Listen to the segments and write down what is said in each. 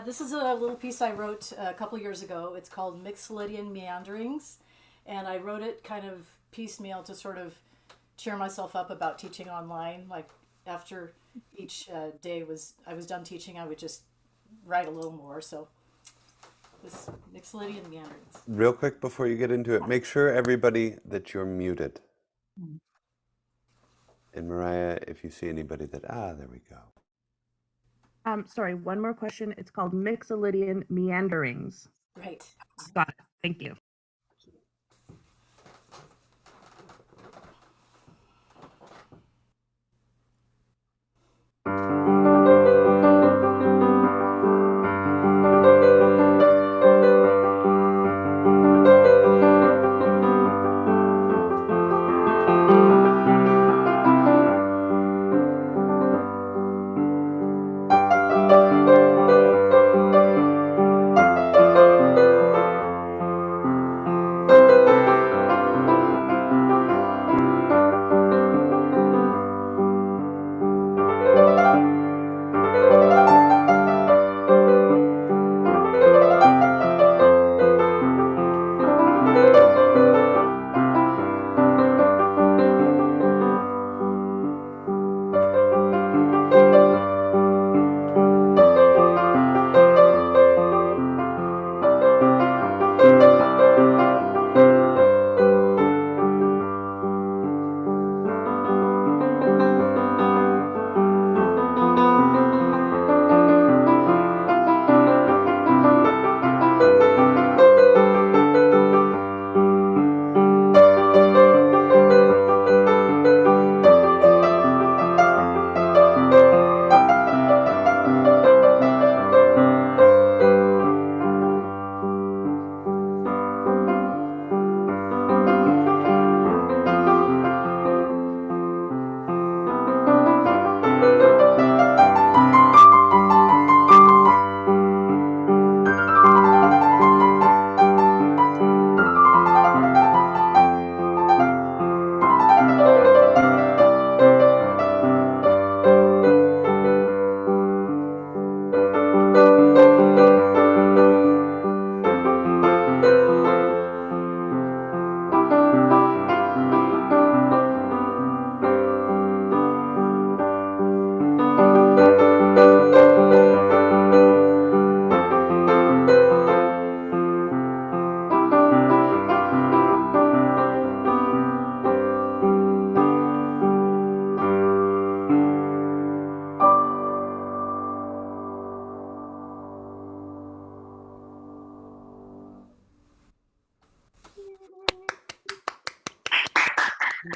This is a little piece I wrote a couple years ago. It's called Mixolydian Meanderings, and I wrote it kind of piecemeal to sort of cheer myself up about teaching online. Like after each day I was done teaching, I would just write a little more. So this Mixolydian Meanderings. Real quick before you get into it, make sure everybody that you're muted. And Mariah, if you see anybody there we go. Sorry, one more question. It's called Mixolydian Meanderings. Right. Got it. Thank you.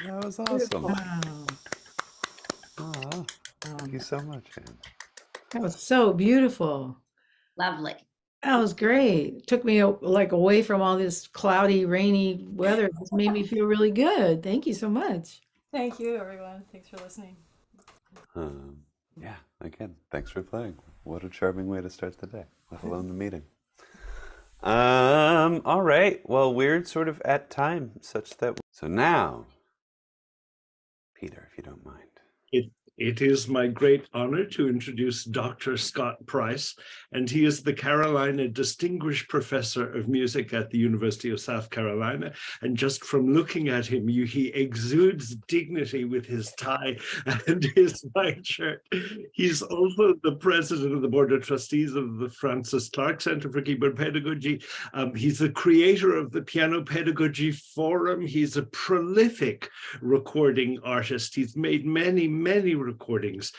That was awesome. Wow. Aw, thank you so much, Anne. That was so beautiful. Lovely. That was great. Took me like away from all this cloudy, rainy weather. It just made me feel really good. Thank you so much. Thank you, everyone. Thanks for listening. Yeah, again, thanks for playing. What a charming way to start the day, let alone the meeting. All right. Well, we're sort of at time such that. So now, Peter, if you don't mind. It is my great honor to introduce Dr. Scott Price, and he is the Carolina Distinguished Professor of Music at the University of South Carolina. And just from looking at him, he exudes dignity with his tie and his white shirt. He's also the president of the Board of Trustees of the Francis Clark Center for Keyboard Pedagogy. He's the creator of the Piano Pedagogy Forum. He's a prolific recording artist. He's made many recordings.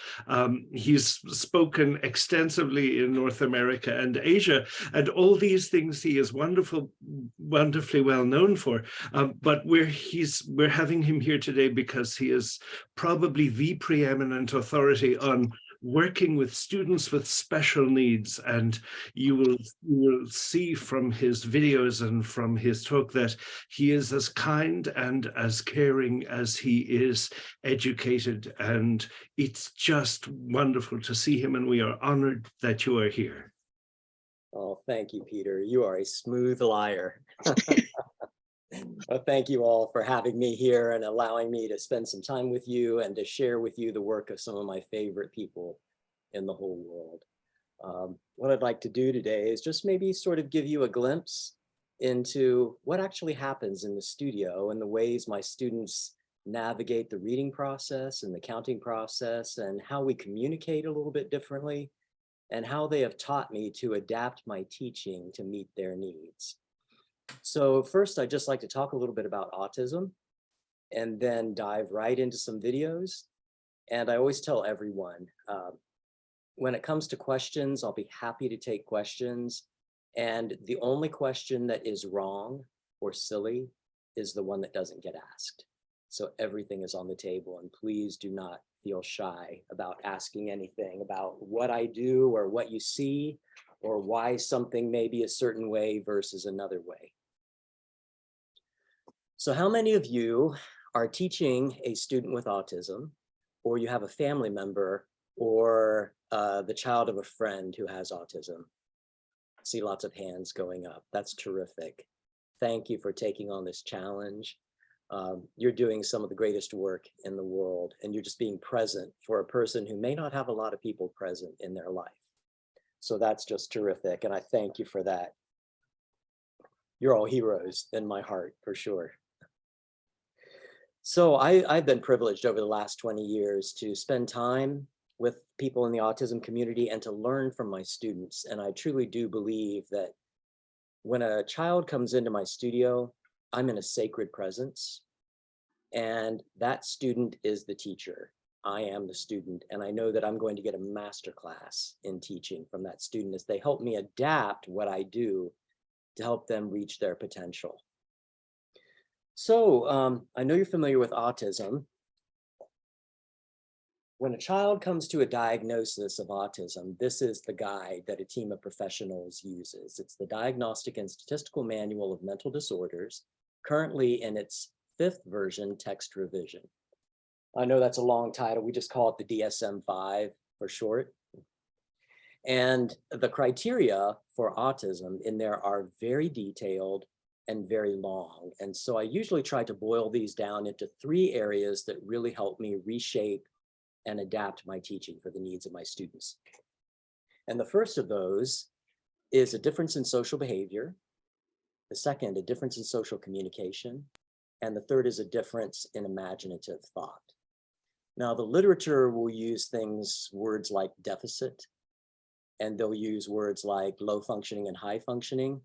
He's spoken extensively in North America and Asia, and all these things he is wonderfully well known for. But we're having him here today because he is probably the preeminent authority on working with students with special needs, and you will see from his videos and from his talk that he is as kind and as caring as he is educated, and it's just wonderful to see him, and we are honored that you are here. Oh, thank you, Peter. You are a smooth liar. Well, thank you all for having me here and allowing me to spend some time with you and to share with you the work of some of my favorite people in the whole world. What I'd like to do today is just maybe sort of give you a glimpse into what actually happens in the studio and the ways my students navigate the reading process and the counting process, and how we communicate a little bit differently, and how they have taught me to adapt my teaching to meet their needs. So first, I'd just like to talk a little bit about autism and then dive right into some videos. And I always tell everyone, when it comes to questions, I'll be happy to take questions. And the only question that is wrong or silly is the one that doesn't get asked. So everything is on the table, and please do not feel shy about asking anything about what I do or what you see or why something may be a certain way versus another way. So how many of you are teaching a student with autism, or you have a family member or the child of a friend who has autism? I see lots of hands going up. That's terrific. Thank you for taking on this challenge. You're doing some of the greatest work in the world, and you're just being present for a person who may not have a lot of people present in their life. So that's just terrific, and I thank you for that. You're all heroes in my heart, for sure. So I've been privileged over the last 20 years to spend time with people in the autism community and to learn from my students. And I truly do believe that when a child comes into my studio, I'm in a sacred presence, and that student is the teacher. I am the student, and I know that I'm going to get a masterclass in teaching from that student as they help me adapt what I do to help them reach their potential. So I know you're familiar with autism. When a child comes to a diagnosis of autism, this is the guide that a team of professionals uses. It's the Diagnostic and Statistical Manual of Mental Disorders, currently in its 5th version, text revision. I know that's a long title. We just call it the DSM-5 for short. And the criteria for autism in there are very detailed and very long. And so I usually try to boil these down into 3 areas that really help me reshape and adapt my teaching for the needs of my students. And the first of those is a difference in social behavior. The second, a difference in social communication. And the third is a difference in imaginative thought. Now, the literature will use words like deficit, and they'll use words like low functioning and high functioning.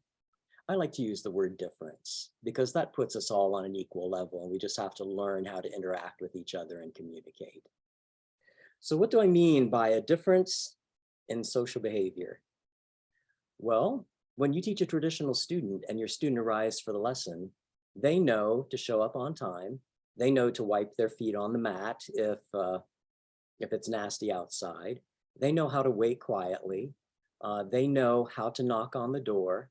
I like to use the word difference because that puts us all on an equal level, and we just have to learn how to interact with each other and communicate. So what do I mean by a difference in social behavior? Well, when you teach a traditional student and your student arrives for the lesson, they know to show up on time. They know to wipe their feet on the mat if it's nasty outside. They know how to wait quietly. They know how to knock on the door.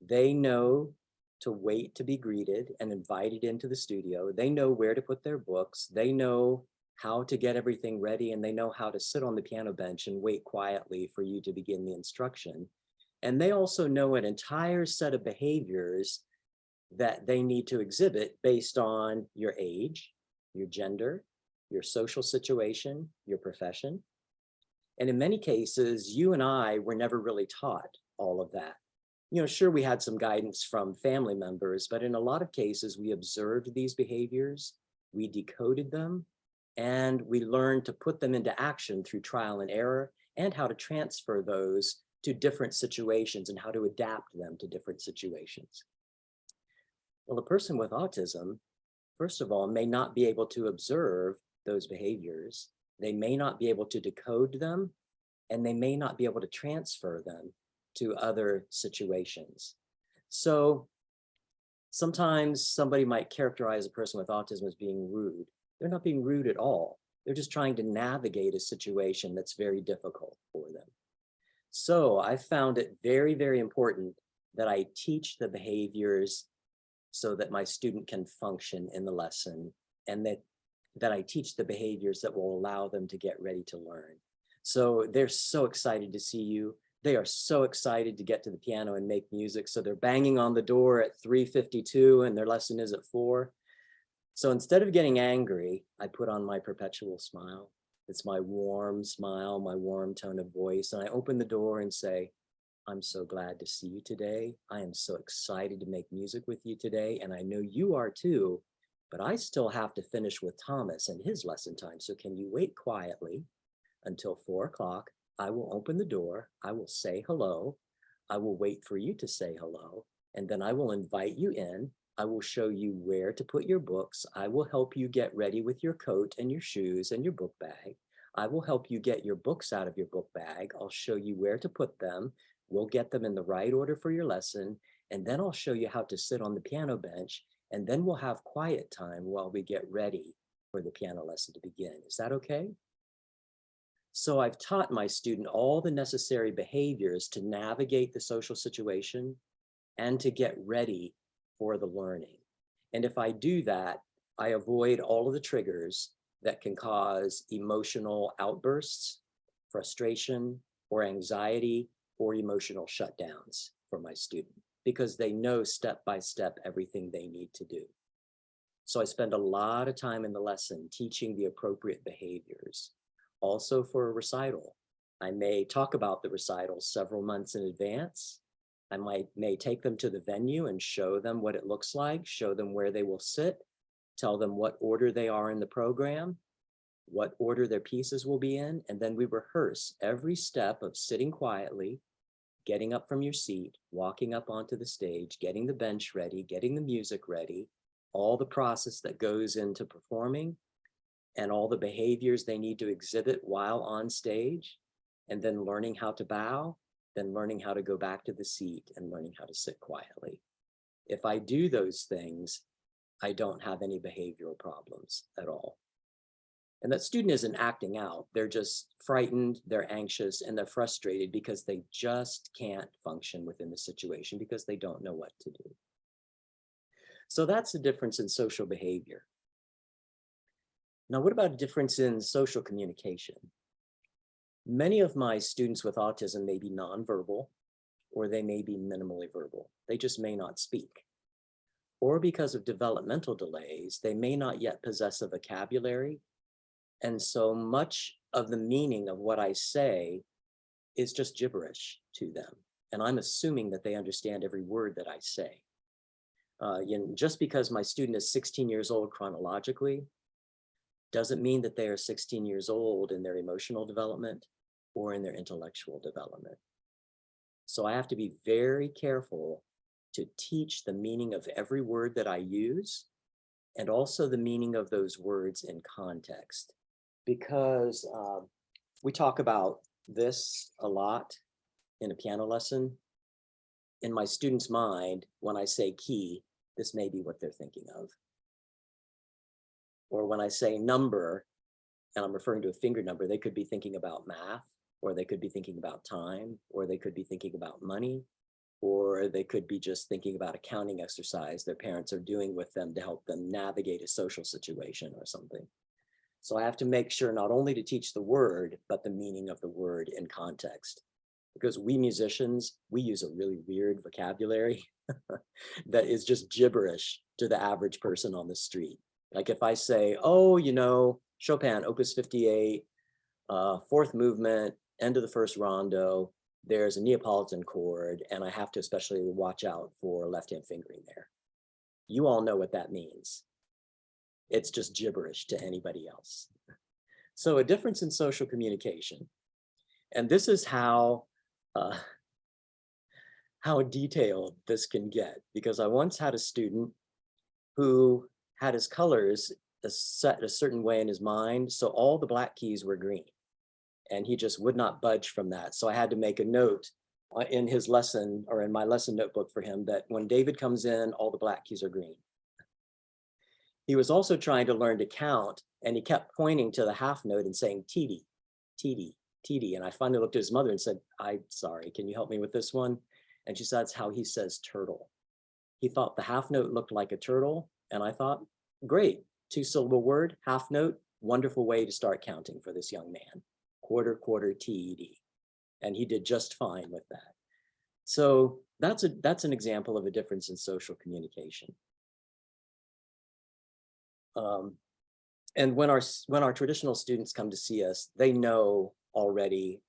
They know to wait to be greeted and invited into the studio. They know where to put their books. They know how to get everything ready, and they know how to sit on the piano bench and wait quietly for you to begin the instruction. And they also know an entire set of behaviors that they need to exhibit based on your age, your gender, your social situation, your profession. And in many cases, you and I were never really taught all of that. You know, sure, we had some guidance from family members, but in a lot of cases, we observed these behaviors, we decoded them, and we learned to put them into action through trial and error, and how to transfer those to different situations and how to adapt them to different situations. Well, a person with autism, first of all, may not be able to observe those behaviors. They may not be able to decode them, and they may not be able to transfer them to other situations. So sometimes somebody might characterize a person with autism as being rude. They're not being rude at all. They're just trying to navigate a situation that's very difficult for them. So I found it very, very important that I teach the behaviors so that my student can function in the lesson, and that I teach the behaviors that will allow them to get ready to learn. So they're so excited to see you. They are so excited to get to the piano and make music. So they're banging on the door at 3:52 and their lesson is at 4. So instead of getting angry, I put on my perpetual smile. It's my warm smile, my warm tone of voice. And I open the door and say, I'm so glad to see you today. I am so excited to make music with you today. And I know you are too, but I still have to finish with Thomas and his lesson time. So can you wait quietly until 4 o'clock? I will open the door. I will say hello. I will wait for you to say hello. And then I will invite you in. I will show you where to put your books. I will help you get ready with your coat and your shoes and your book bag. I will help you get your books out of your book bag. I'll show you where to put them. We'll get them in the right order for your lesson. And then I'll show you how to sit on the piano bench. And then we'll have quiet time while we get ready for the piano lesson to begin. Is that okay? So I've taught my student all the necessary behaviors to navigate the social situation and to get ready for the learning. And if I do that, I avoid all of the triggers that can cause emotional outbursts, frustration, or anxiety, or emotional shutdowns for my student, because they know step by step everything they need to do. So I spend a lot of time in the lesson teaching the appropriate behaviors. Also for a recital, I may talk about the recital several months in advance. I may take them to the venue and show them what it looks like, show them where they will sit, tell them what order they are in the program, what order their pieces will be in, and then we rehearse every step of sitting quietly, getting up from your seat, walking up onto the stage, getting the bench ready, getting the music ready, all the process that goes into performing, and all the behaviors they need to exhibit while on stage, and then learning how to bow, then learning how to go back to the seat and learning how to sit quietly. If I do those things, I don't have any behavioral problems at all. And that student isn't acting out. They're just frightened, they're anxious, and they're frustrated because they just can't function within the situation because they don't know what to do. So that's the difference in social behavior. Now, what about a difference in social communication? Many of my students with autism may be nonverbal, or they may be minimally verbal. They just may not speak. Or because of developmental delays, they may not yet possess a vocabulary. And so much of the meaning of what I say is just gibberish to them. And I'm assuming that they understand every word that I say. Just because my student is 16 years old chronologically, doesn't mean that they are 16 years old in their emotional development or in their intellectual development. So I have to be very careful to teach the meaning of every word that I use and also the meaning of those words in context. Because we talk about this a lot in a piano lesson. In my student's mind, when I say key, this may be what they're thinking of. Or when I say number, and I'm referring to a finger number, they could be thinking about math, or they could be thinking about time, or they could be thinking about money, or they could be just thinking about a counting exercise their parents are doing with them to help them navigate a social situation or something. So I have to make sure not only to teach the word, but the meaning of the word in context. Because we musicians, we use a really weird vocabulary that is just gibberish to the average person on the street. Like if I say, oh, Chopin, Opus 58, fourth movement, end of the first rondo, there's a Neapolitan chord, and I have to especially watch out for left-hand fingering there. You all know what that means. It's just gibberish to anybody else. So a difference in social communication. And this is how detailed this can get, because I once had a student who had his colors set a certain way in his mind, so all the black keys were green, and he just would not budge from that. So I had to make a note in his lesson, or in my lesson notebook for him, that when David comes in, all the black keys are green. He was also trying to learn to count, and he kept pointing to the half note and saying, TD, TD, TD. And I finally looked at his mother and said, I'm sorry, can you help me with this one? And she said, that's how he says turtle. He thought the half note looked like a turtle. And I thought, great, 2-syllable word, half note, wonderful way to start counting for this young man. Quarter, quarter, TED. And he did just fine with that. So that's an example of a difference in social communication. And when our traditional students come to see us, they know already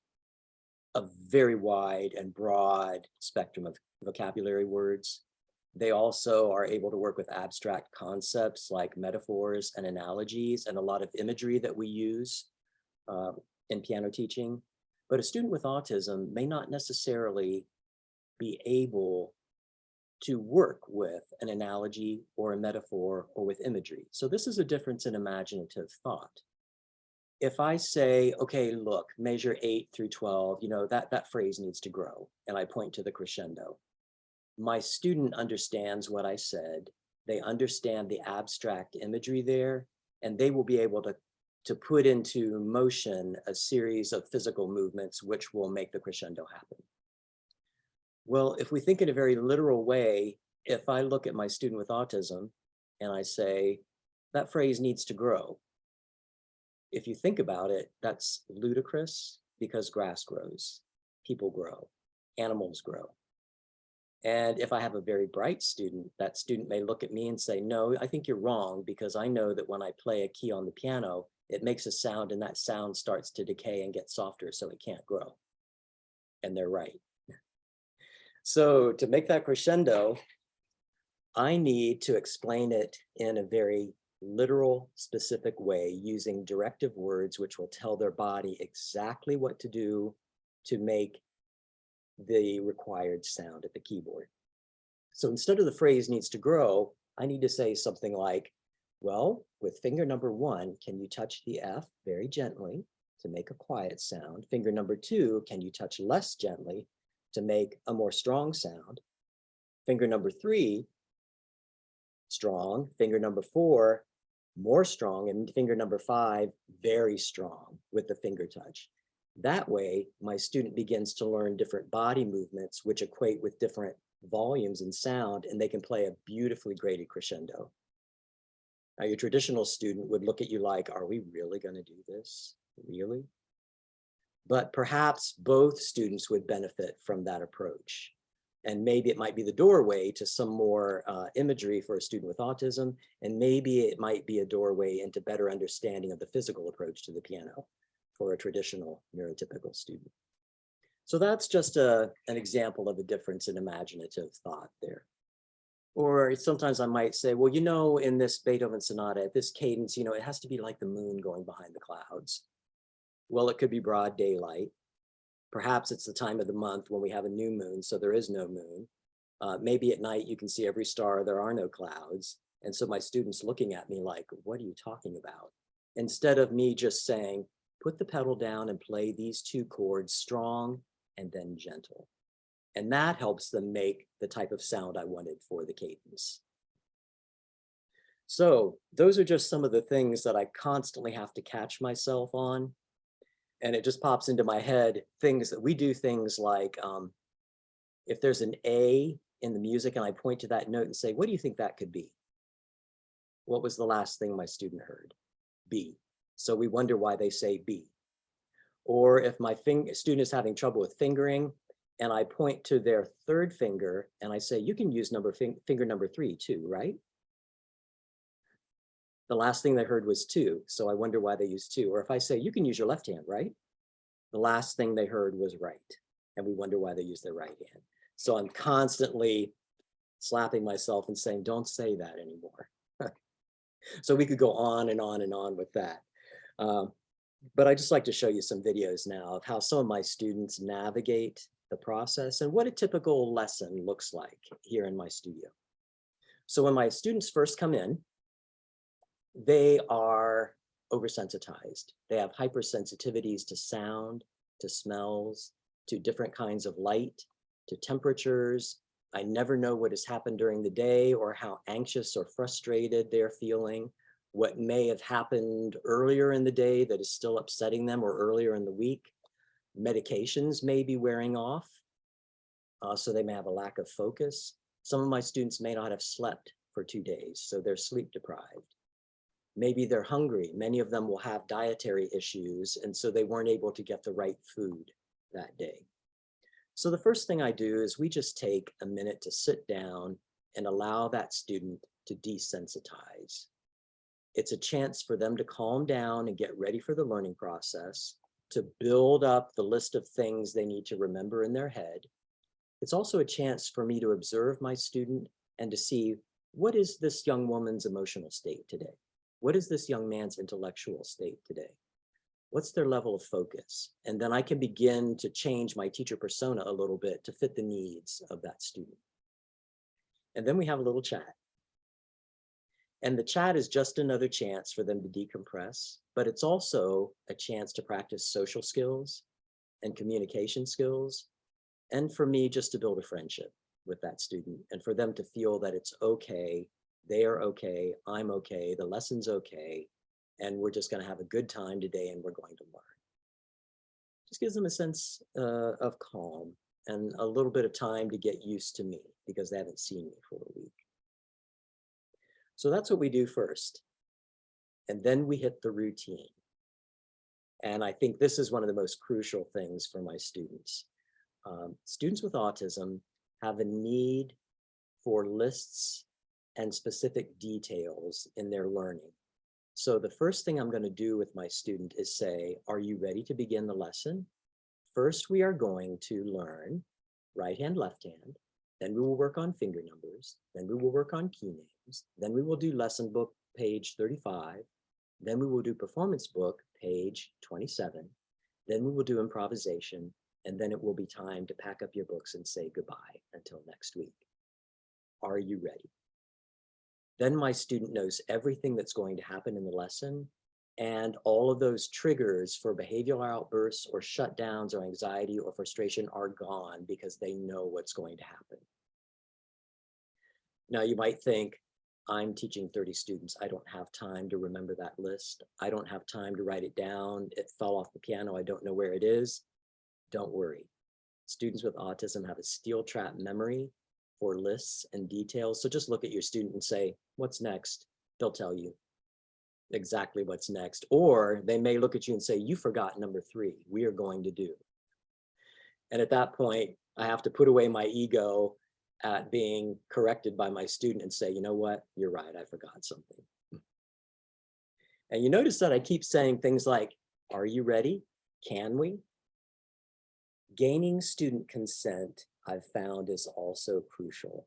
a very wide and broad spectrum of vocabulary words. They also are able to work with abstract concepts like metaphors and analogies and a lot of imagery that we use in piano teaching. But a student with autism may not necessarily be able to work with an analogy or a metaphor or with imagery. So this is a difference in imaginative thought. If I say, okay, look, measure 8 through 12, you know, that phrase needs to grow, and I point to the crescendo, my student understands what I said, they understand the abstract imagery there, and they will be able to put into motion a series of physical movements which will make the crescendo happen. Well, if we think in a very literal way, if I look at my student with autism and I say, that phrase needs to grow, if you think about it, that's ludicrous because grass grows, people grow, animals grow. And if I have a very bright student, that student may look at me and say, no, I think you're wrong, because I know that when I play a key on the piano, it makes a sound and that sound starts to decay and get softer, so it can't grow. And they're right. So to make that crescendo, I need to explain it in a very literal, specific way using directive words, which will tell their body exactly what to do to make the required sound at the keyboard. So instead of the phrase needs to grow, I need to say something like, well, with finger number 1, can you touch the F very gently to make a quiet sound? Finger number 2, can you touch less gently to make a more strong sound? Finger number 3, strong. Finger number 4, more strong. And finger number 5, very strong with the finger touch. That way, my student begins to learn different body movements, which equate with different volumes and sound, and they can play a beautifully graded crescendo. Now, your traditional student would look at you like, are we really going to do this? Really? But perhaps both students would benefit from that approach. And maybe it might be the doorway to some more imagery for a student with autism, and maybe it might be a doorway into better understanding of the physical approach to the piano for a traditional neurotypical student. So that's just an example of a difference in imaginative thought there. Or sometimes I might say, well, you know, in this Beethoven sonata, at this cadence, you know, it has to be like the moon going behind the clouds. Well, it could be broad daylight. Perhaps it's the time of the month when we have a new moon, so there is no moon. Maybe at night you can see every star, there are no clouds. And so my student's looking at me like, what are you talking about? Instead of me just saying, put the pedal down and play these 2 chords strong and then gentle. And that helps them make the type of sound I wanted for the cadence. So those are just some of the things that I constantly have to catch myself on. And it just pops into my head, things that we do, things like if there's an A in the music and I point to that note and say, what do you think that could be? What was the last thing my student heard? B. So we wonder why they say B. Or if my student is having trouble with fingering and I point to their 3rd finger and I say, you can use finger number 3 too, right? The last thing they heard was 2, so I wonder why they used 2. Or if I say, you can use your left hand, right? The last thing they heard was right, and we wonder why they use their right hand. So I'm constantly slapping myself and saying, don't say that anymore. So we could go on and on and on with that. But I just like to show you some videos now of how some of my students navigate the process and what a typical lesson looks like here in my studio. So when my students first come in, they are oversensitized. They have hypersensitivities to sound, to smells, to different kinds of light, to temperatures. I never know what has happened during the day or how anxious or frustrated they're feeling, what may have happened earlier in the day that is still upsetting them or earlier in the week. Medications may be wearing off, so they may have a lack of focus. Some of my students may not have slept for 2 days, so they're sleep deprived. Maybe they're hungry. Many of them will have dietary issues, and so they weren't able to get the right food that day. So the first thing I do is we just take a minute to sit down and allow that student to desensitize. It's a chance for them to calm down and get ready for the learning process, to build up the list of things they need to remember in their head. It's also a chance for me to observe my student and to see, what is this young woman's emotional state today? What is this young man's intellectual state today? What's their level of focus? And then I can begin to change my teacher persona a little bit to fit the needs of that student. And then we have a little chat. And the chat is just another chance for them to decompress, but it's also a chance to practice social skills and communication skills. And for me, just to build a friendship with that student and for them to feel that it's okay, they are okay, I'm okay, the lesson's okay, and we're just going to have a good time today and we're going to learn. Just gives them a sense of calm and a little bit of time to get used to me because they haven't seen me for a week. So that's what we do first. And then we hit the routine. And I think this is one of the most crucial things for my students. Students with autism have a need for lists and specific details in their learning. So the first thing I'm going to do with my student is say, are you ready to begin the lesson? First, we are going to learn right hand, left hand. Then we will work on finger numbers. Then we will work on key names. Then we will do lesson book page 35. Then we will do performance book page 27. Then we will do improvisation. And then it will be time to pack up your books and say goodbye until next week. Are you ready? Then my student knows everything that's going to happen in the lesson, and all of those triggers for behavioral outbursts or shutdowns or anxiety or frustration are gone because they know what's going to happen. Now you might think, I'm teaching 30 students. I don't have time to remember that list. I don't have time to write it down. It fell off the piano. I don't know where it is. Don't worry. Students with autism have a steel trap memory for lists and details. So just look at your student and say, what's next? They'll tell you exactly what's next. Or they may look at you and say, you forgot number 3, we are going to do. And at that point, I have to put away my ego at being corrected by my student and say, you know what, you're right, I forgot something. And you notice that I keep saying things like, are you ready? Can we? Gaining student consent, I've found, is also crucial.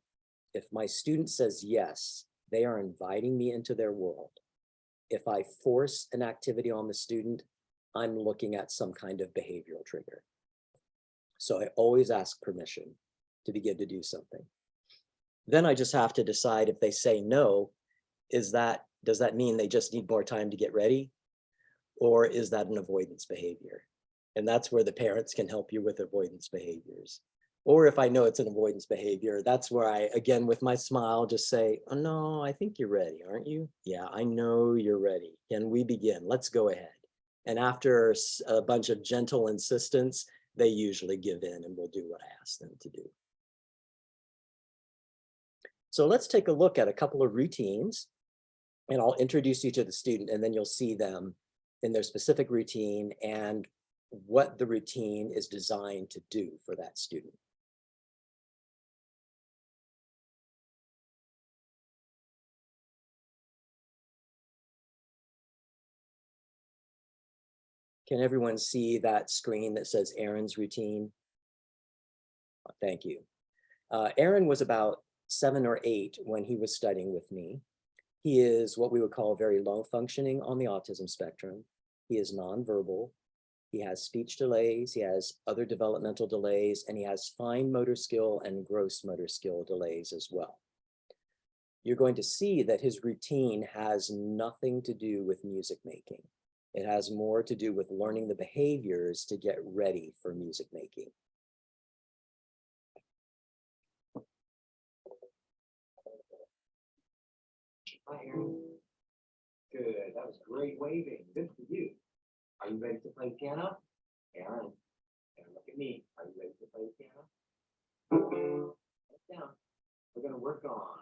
If my student says yes, they are inviting me into their world. If I force an activity on the student, I'm looking at some kind of behavioral trigger. So I always ask permission to begin to do something. Then I just have to decide if they say no, does that mean they just need more time to get ready? Or is that an avoidance behavior? And that's where the parents can help you with avoidance behaviors. Or if I know it's an avoidance behavior, that's where I, again, with my smile, just say, oh no, I think you're ready, aren't you? Yeah, I know you're ready. Can we begin? Let's go ahead. And after a bunch of gentle insistence, they usually give in and will do what I ask them to do. So let's take a look at a couple of routines, and I'll introduce you to the student, and then you'll see them in their specific routine and what the routine is designed to do for that student. Can everyone see that screen that says Aaron's routine? Thank you. Aaron was about 7 or 8 when he was studying with me. He is what we would call very low functioning on the autism spectrum. He is nonverbal. He has speech delays. He has other developmental delays, and he has fine motor skill and gross motor skill delays as well. You're going to see that his routine has nothing to do with music making. It has more to do with learning the behaviors to get ready for music making. Hi, Aaron. Good. That was great waving. Good for you. Are you ready to play piano? Aaron, look at me. Are you ready to play piano? Sit down. We're going to work on.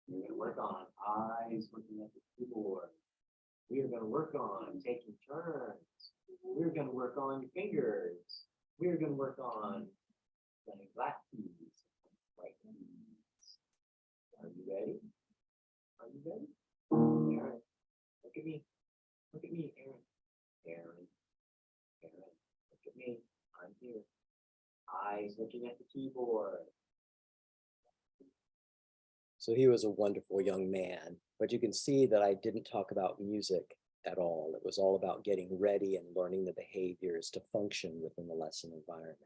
We're going to work on eyes looking at the keyboard. We are going to work on taking turns. We're going to work on fingers. We're going to work on playing black keys, white keys. Are you ready? Are you ready? Aaron, look at me. Look at me, Aaron. Aaron. Aaron, look at me. I'm here. Eyes looking at the keyboard. So he was a wonderful young man, but you can see that I didn't talk about music at all. It was all about getting ready and learning the behaviors to function within the lesson environment.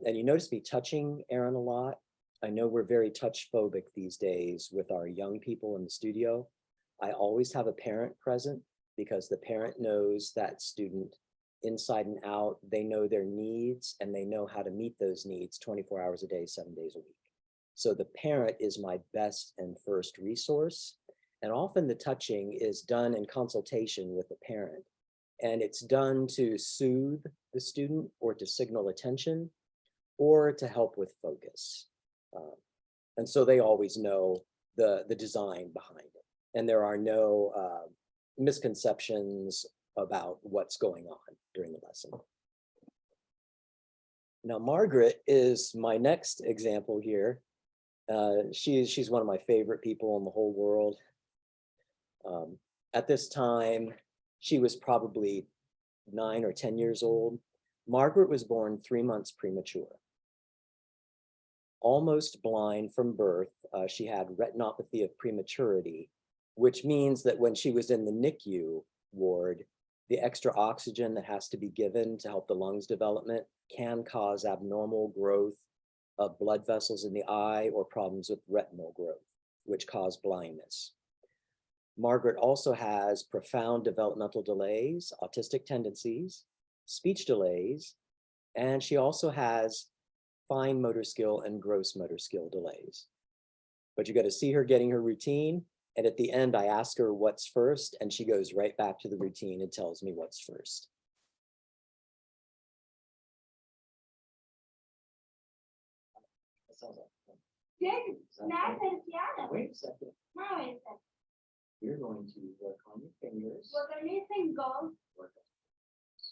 And you notice me touching Aaron a lot. I know we're very touch phobic these days with our young people in the studio. I always have a parent present because the parent knows that student inside and out. They know their needs and they know how to meet those needs 24 hours a day, 7 days a week. So the parent is my best and first resource. And often the touching is done in consultation with the parent. And it's done to soothe the student or to signal attention or to help with focus. And so they always know the design behind it. And there are no misconceptions about what's going on during the lesson. Now, Margaret is my next example here. She's one of my favorite people in the whole world. At this time, she was probably 9 or 10 years old. Margaret was born 3 months premature. Almost blind from birth, she had retinopathy of prematurity, which means that when she was in the NICU ward, the extra oxygen that has to be given to help the lungs development can cause abnormal growth of blood vessels in the eye or problems with retinal growth, which cause blindness. Margaret also has profound developmental delays, autistic tendencies, speech delays, and she also has fine motor skill and gross motor skill delays. But you got to see her getting her routine. And at the end, I ask her what's first, and she goes right back to the routine and tells me what's first. Wait a second. You're going to work on your fingers. Work on your fingers. Work on, Work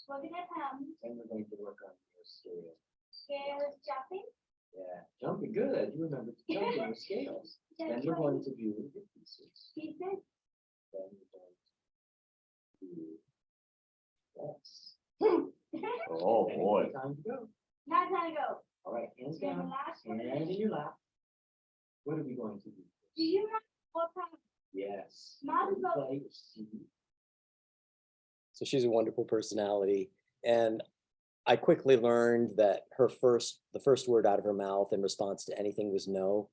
on your thumbs. and we're going to work on your scale. Scales jumping. Yeah, jumping, good. You remember to jump in your scales. Then we're going to do the pieces. Pieces. Then we're going to do this. Oh, boy. Time to go. Now time to go. All right, hands Then the down, last one. hand in your lap. What are we going to do? Do you know what kind of Yes. Might as well- Play your seed. So she's a wonderful personality. And I quickly learned that the first word out of her mouth in response to anything was no.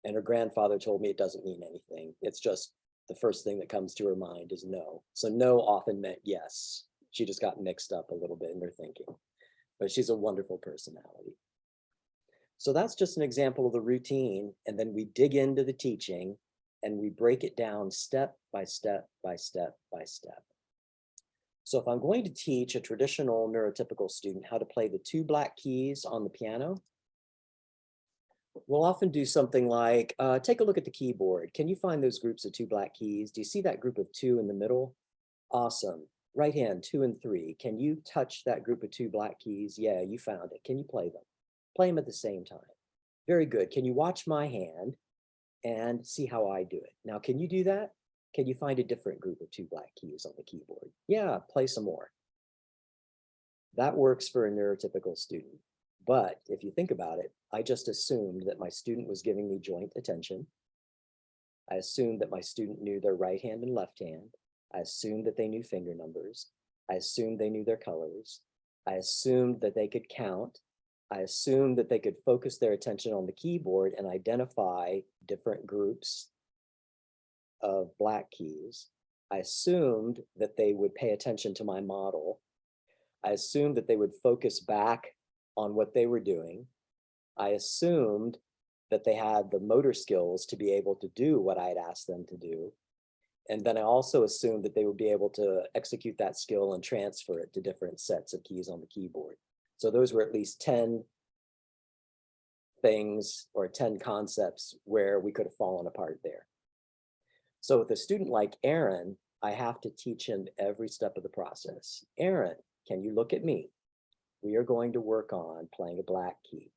And her grandfather told me it doesn't mean anything. It's just the first thing that comes to her mind is no. So no often meant yes. She just got mixed up a little bit in her thinking. But she's a wonderful personality. So that's just an example of the routine. And then we dig into the teaching and we break it down step by step by step by step. So if I'm going to teach a traditional neurotypical student how to play the 2 black keys on the piano, we'll often do something like, take a look at the keyboard. Can you find those groups of 2 black keys? Do you see that group of 2 in the middle? Awesome. Right hand, 2 and 3. Can you touch that group of 2 black keys? Yeah, you found it. Can you play them? Play them at the same time. Very good. Can you watch my hand and see how I do it? Now, can you do that? Can you find a different group of 2 black keys on the keyboard? Yeah, play some more. That works for a neurotypical student. But if you think about it, I just assumed that my student was giving me joint attention. I assumed that my student knew their right hand and left hand. I assumed that they knew finger numbers. I assumed they knew their colors. I assumed that they could count. I assumed that they could focus their attention on the keyboard and identify different groups of black keys. I assumed that they would pay attention to my model. I assumed that they would focus back on what they were doing. I assumed that they had the motor skills to be able to do what I had asked them to do. And then I also assumed that they would be able to execute that skill and transfer it to different sets of keys on the keyboard. So those were at least 10 things or 10 concepts where we could have fallen apart there. So with a student like Aaron, I have to teach him every step of the process. Aaron, can you look at me? We are going to work on playing a black key.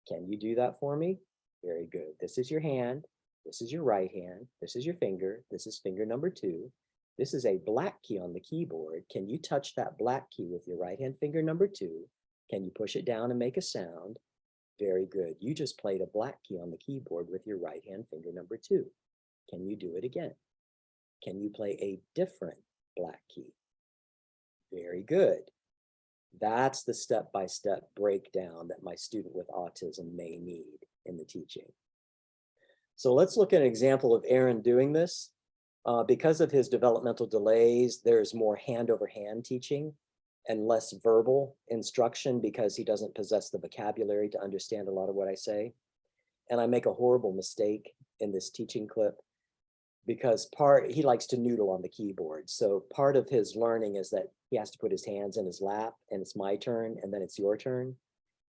Can you do that for me? Very good. This is your hand. This is your right hand. This is your finger. This is finger number 2. This is a black key on the keyboard. Can you touch that black key with your right hand finger number 2? Can you push it down and make a sound? Very good. You just played a black key on the keyboard with your right hand finger number 2. Can you do it again? Can you play a different black key? Very good. That's the step-by-step breakdown that my student with autism may need in the teaching. So let's look at an example of Aaron doing this. Because of his developmental delays, there's more hand-over-hand teaching and less verbal instruction because he doesn't possess the vocabulary to understand a lot of what I say. And I make a horrible mistake in this teaching clip because he likes to noodle on the keyboard. So part of his learning is that he has to put his hands in his lap and it's my turn and then it's your turn.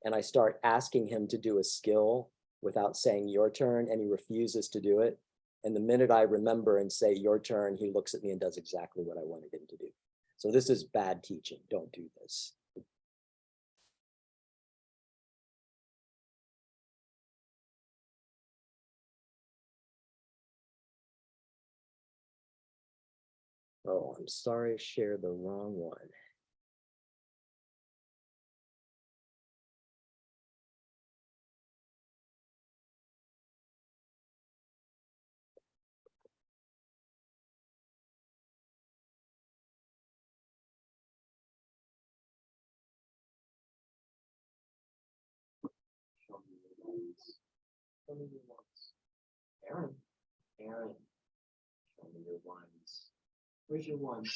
And I start asking him to do a skill without saying your turn and he refuses to do it. And the minute I remember and say your turn, he looks at me and does exactly what I wanted him to do. So this is bad teaching. Don't do this. Oh, I'm sorry, I shared the wrong one. Show me your ones. Show me your ones. Aaron, show me your ones. Where's your ones?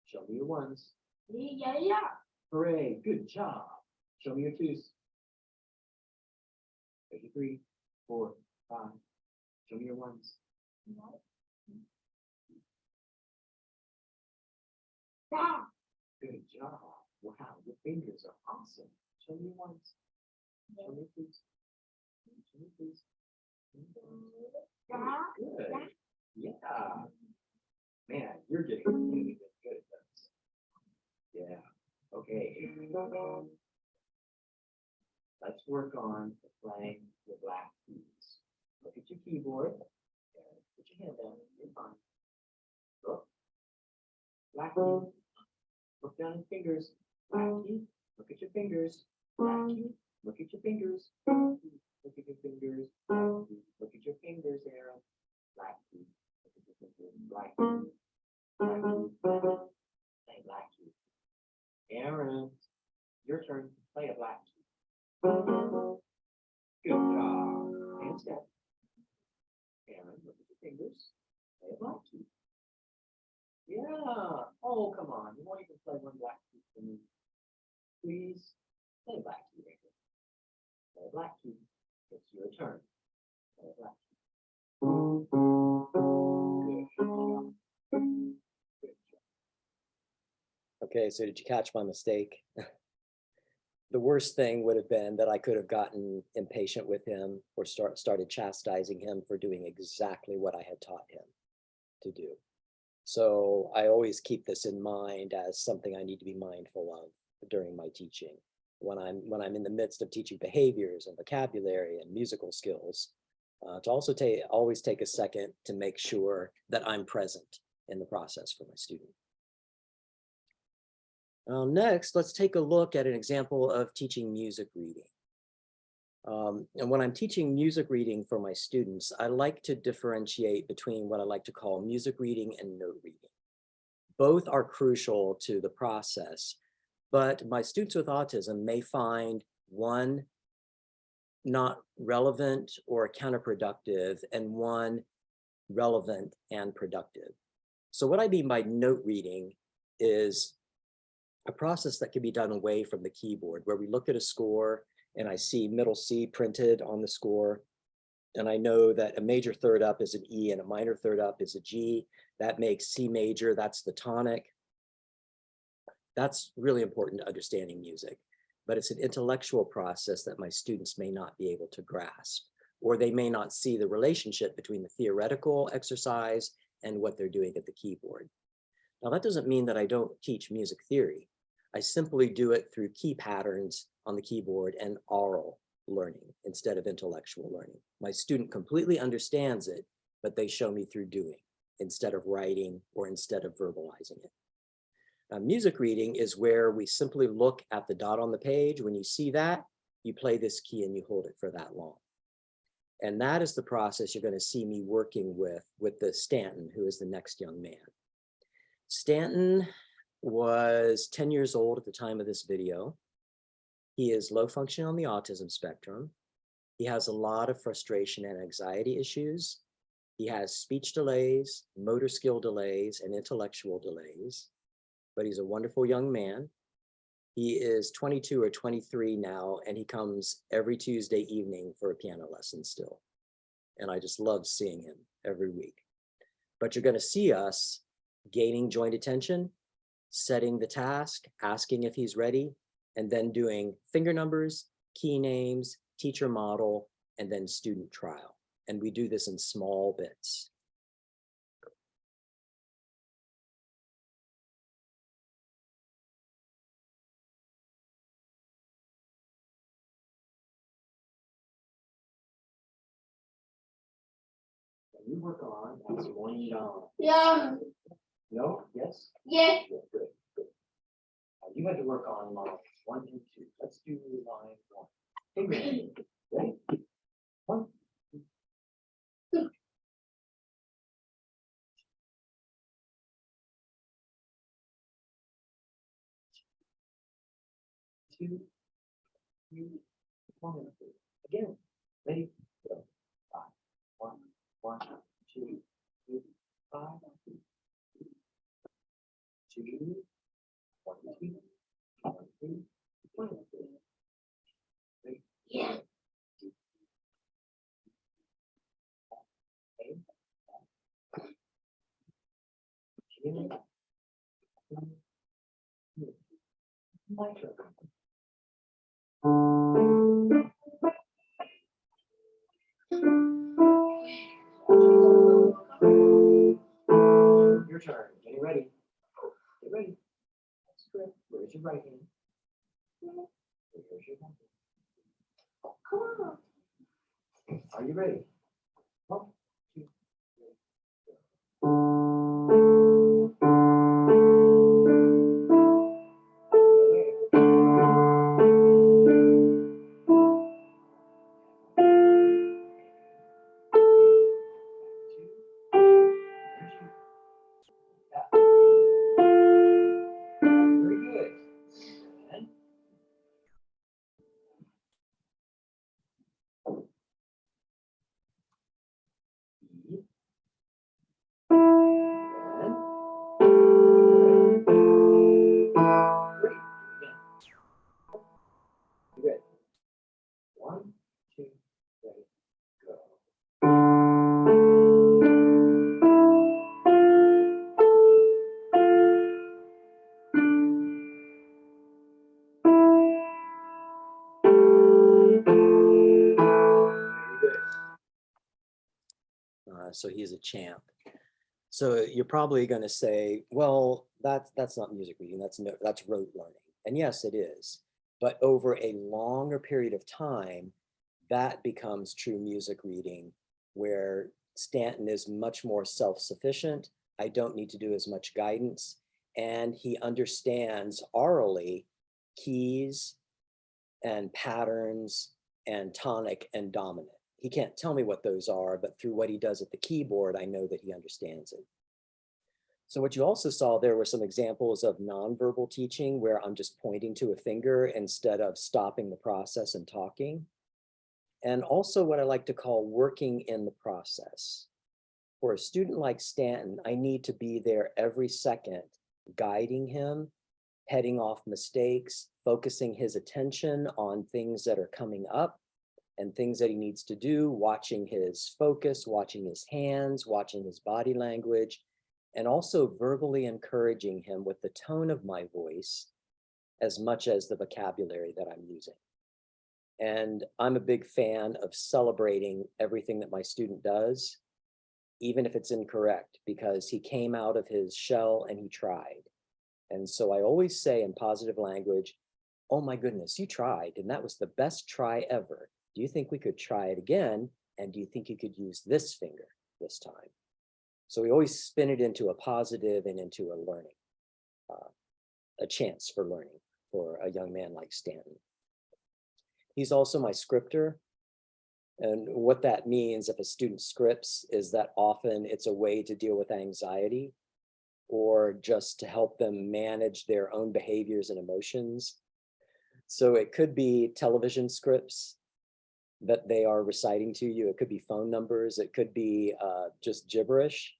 Show me your ones. Yeah, yeah. Hooray, good job. Show me your 2s. There's your 3, 4, 5. Show me your 1s. Yeah. Good job. Wow, your fingers are awesome. Show me your 1s. Show me your 2s. Show me your 2s. Good. Yeah. Man, you're getting really good at this. Yeah. Okay. Let's work on playing the black keys. Look at your keyboard. Put your hand down. You're fine. Look. Black key. Look down at fingers. Black key. Look at your fingers. Black key. Look at your fingers. Look at your fingers. Black key. Look at your fingers, Aaron. Black key. Look at your fingers. Black key. Black key. Play black key. Aaron, your turn. Play a black key. Good job. Hands down. Aaron, look at your fingers. Play a black key. Yeah. Oh, come on. You won't even play one black key for me. Please play a black key, Aaron. Play a black key. It's your turn. Play a black key. Good job. Good job. Okay, so did you catch my mistake? The worst thing would have been that I could have gotten impatient with him or started chastising him for doing exactly what I had taught him to do. So I always keep this in mind as something I need to be mindful of during my teaching. When I'm in the midst of teaching behaviors and vocabulary and musical skills, to also always take a second to make sure that I'm present in the process for my student. Next, let's take a look at an example of teaching music reading. And when I'm teaching music reading for my students, I like to differentiate between what I like to call music reading and note reading. Both are crucial to the process, but my students with autism may find one not relevant or counterproductive and one relevant and productive. So what I mean by note reading is a process that can be done away from the keyboard, where we look at a score and I see middle C printed on the score. And I know that a major third up is an E and a minor third up is a G. That makes C major, that's the tonic. That's really important to understanding music, but it's an intellectual process that my students may not be able to grasp, or they may not see the relationship between the theoretical exercise and what they're doing at the keyboard. Now, that doesn't mean that I don't teach music theory. I simply do it through key patterns on the keyboard and aural learning instead of intellectual learning. My student completely understands it, but they show me through doing instead of writing or instead of verbalizing it. Music reading is where we simply look at the dot on the page. When you see that, you play this key and you hold it for that long. And that is the process you're going to see me working with the Stanton, who is the next young man. Stanton was 10 years old at the time of this video. He is low functioning on the autism spectrum. He has a lot of frustration and anxiety issues. He has speech delays, motor skill delays, and intellectual delays, but he's a wonderful young man. He is 22 or 23 now, and he comes every Tuesday evening for a piano lesson still. And I just love seeing him every week. But you're going to see us gaining joint attention, setting the task, asking if he's ready, and then doing finger numbers, key names, teacher model, and then student trial. And we do this in small bits. You work on as morning dawn. Yeah. No? Yes? Yeah. Good, good, good. You had to work on line 1 and 2. Let's do line 1. Hey, man. Ready? 1, 2. 2, 3, 1. Again. Ready? Go. 5. 1, 1, 2, 3, 5. 2, 1, 2, 1, 2, 1, 2. Yeah. Your turn. Getting ready. Get ready. That's good. Where's your right hand? Where's your left hand? Come on. Are you ready? 1, 2, 3. Very good. And E. And great. Again. Good. 1, 2, ready, go. Very good. So he's a champ. So you're probably going to say, well, that's not music reading, that's rote learning. And yes, it is. But over a longer period of time, that becomes true music reading, where Stanton is much more self-sufficient. I don't need to do as much guidance. And he understands orally keys and patterns and tonic and dominant. He can't tell me what those are, but through what he does at the keyboard, I know that he understands it. So what you also saw there were some examples of nonverbal teaching where I'm just pointing to a finger instead of stopping the process and talking. And also what I like to call working in the process. For a student like Stanton, I need to be there every second, guiding him, heading off mistakes, focusing his attention on things that are coming up and things that he needs to do, watching his focus, watching his hands, watching his body language, and also verbally encouraging him with the tone of my voice as much as the vocabulary that I'm using. And I'm a big fan of celebrating everything that my student does, even if it's incorrect, because he came out of his shell and he tried. And so I always say in positive language, oh my goodness, you tried, and that was the best try ever. Do you think we could try it again? And do you think you could use this finger this time? So we always spin it into a positive and into a learning, a chance for learning for a young man like Stanton. He's also my scripter. And what that means if a student scripts is that often it's a way to deal with anxiety or just to help them manage their own behaviors and emotions. So it could be television scripts that they are reciting to you. It could be phone numbers. It could be just gibberish.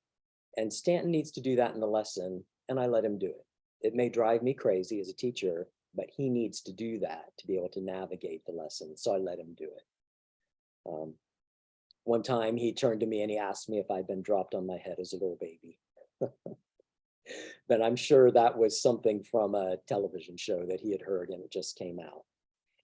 And Stanton needs to do that in the lesson, and I let him do it. It may drive me crazy as a teacher, but he needs to do that to be able to navigate the lesson. So I let him do it. One time he turned to me and he asked me if I'd been dropped on my head as a little baby. But I'm sure that was something from a television show that he had heard and it just came out.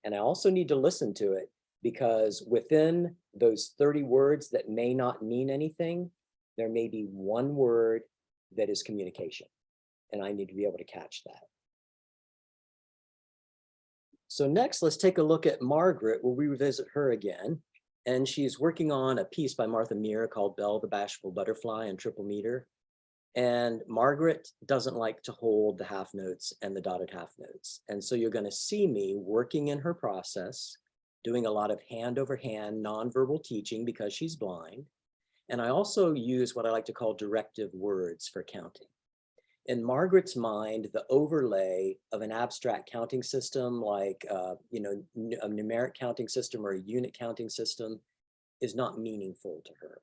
And I also need to listen to it because within those 30 words that may not mean anything, there may be one word that is communication. And I need to be able to catch that. So next, let's take a look at Margaret. We'll revisit her again. And she's working on a piece by Martha Meir called Belle the Bashful Butterfly in triple meter. And Margaret doesn't like to hold the half notes and the dotted half notes. And so you're going to see me working in her process, doing a lot of hand over hand nonverbal teaching because she's blind. And I also use what I like to call directive words for counting. In Margaret's mind, the overlay of an abstract counting system like a numeric counting system or a unit counting system is not meaningful to her.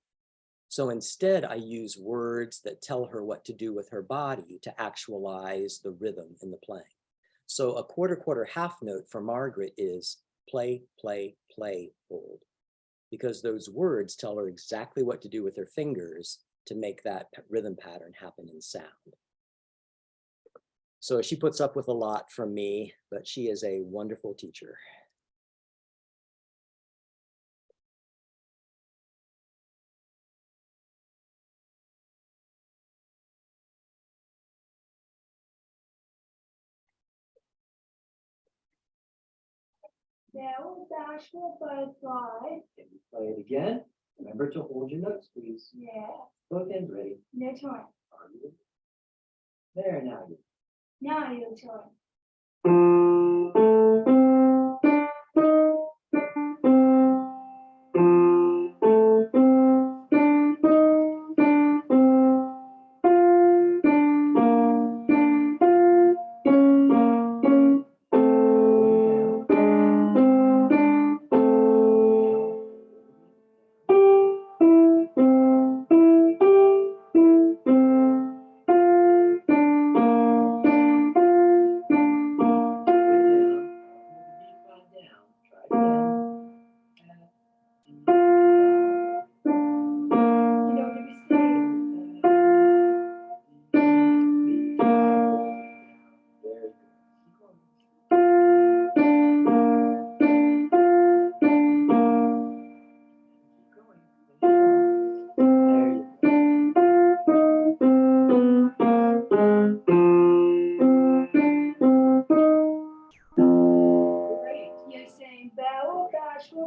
So instead, I use words that tell her what to do with her body to actualize the rhythm in the playing. So a quarter half note for Margaret is play, play, play, hold, because those words tell her exactly what to do with her fingers to make that rhythm pattern happen in sound. So she puts up with a lot from me, but she is a wonderful teacher. Belle Bashful Butterfly. Can you play it again? Remember to hold your notes, please. Yeah. Both ends ready. No time. Are you? There, now you. Now your turn.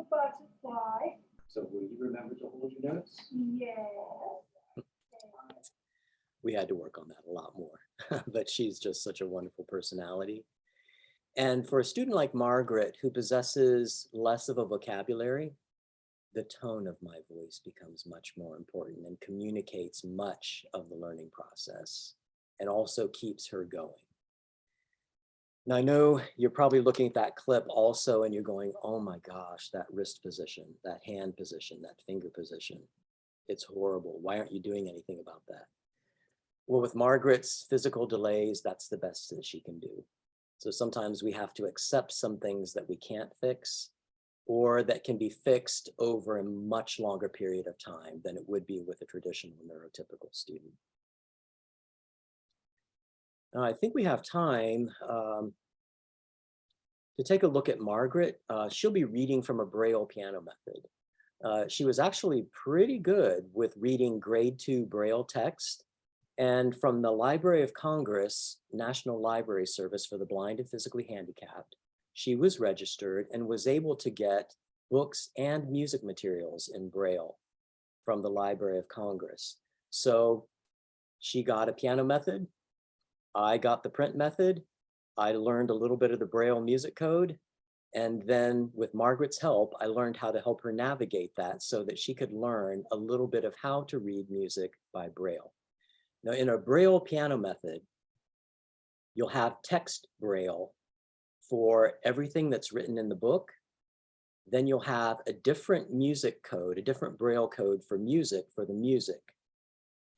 Butterfly. So will you remember to hold your notes? Yes. We had to work on that a lot more, but she's just such a wonderful personality. And for a student like Margaret, who possesses less of a vocabulary, the tone of my voice becomes much more important and communicates much of the learning process and also keeps her going. Now, I know you're probably looking at that clip also and you're going, oh my gosh, that wrist position, that hand position, that finger position. It's horrible. Why aren't you doing anything about that? Well, with Margaret's physical delays, that's the best that she can do. So sometimes we have to accept some things that we can't fix or that can be fixed over a much longer period of time than it would be with a traditional neurotypical student. Now, I think we have time to take a look at Margaret. She'll be reading from a Braille piano method. She was actually pretty good with reading grade 2 Braille text. And from the Library of Congress, National Library Service for the Blind and Physically Handicapped, she was registered and was able to get books and music materials in Braille from the Library of Congress. So she got a piano method. I got the print method. I learned a little bit of the Braille music code. And then with Margaret's help, I learned how to help her navigate that so that she could learn a little bit of how to read music by Braille. Now, in a Braille piano method, you'll have text Braille for everything that's written in the book. Then you'll have a different music code, a different Braille code for music for the music.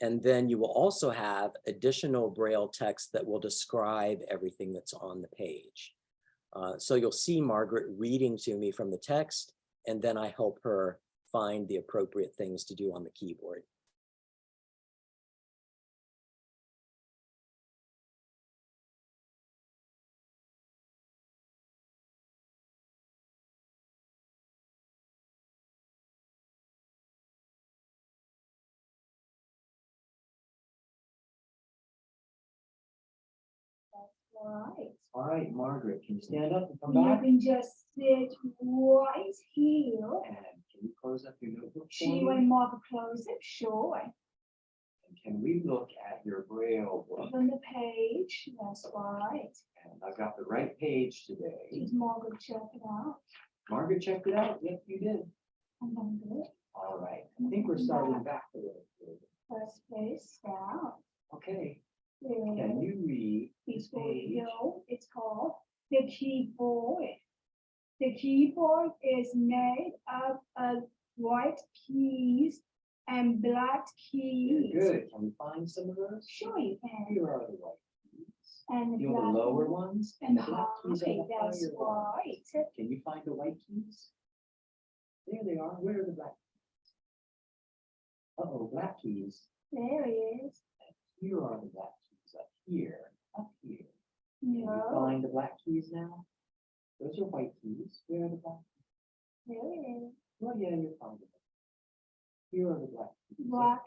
And then you will also have additional Braille text that will describe everything that's on the page. So you'll see Margaret reading to me from the text, and then I help her find the appropriate things to do on the keyboard. Right. All right, Margaret, can you stand up and come You back? can just sit right here. And can you close up your notebook for She me? will mark close it, sure. And can we look at your Braille book? On the page, that's right. And I've got the right page today. Did Margaret check it out? Margaret checked it out? Yep, you did. And then good. All right, I think we're starting back a little bit. First page down. Okay, There. can you read this Before page? you go, it's called the keyboard. The keyboard is made up of white keys and black keys. Good, can we find some of those? Sure you can. Here are the white keys. And the You know the black lower ones ones? and the the black keys are high, the that's higher ones. right. Can you find the white keys? There they are. Where are the black keys? Uh-oh, black keys. There it is. Here are the black keys up here, up here. Can you No, find the black keys now? Those are white keys. Where are the black keys? there it is. Oh, yeah, you're finding them. Here are the black keys. Black,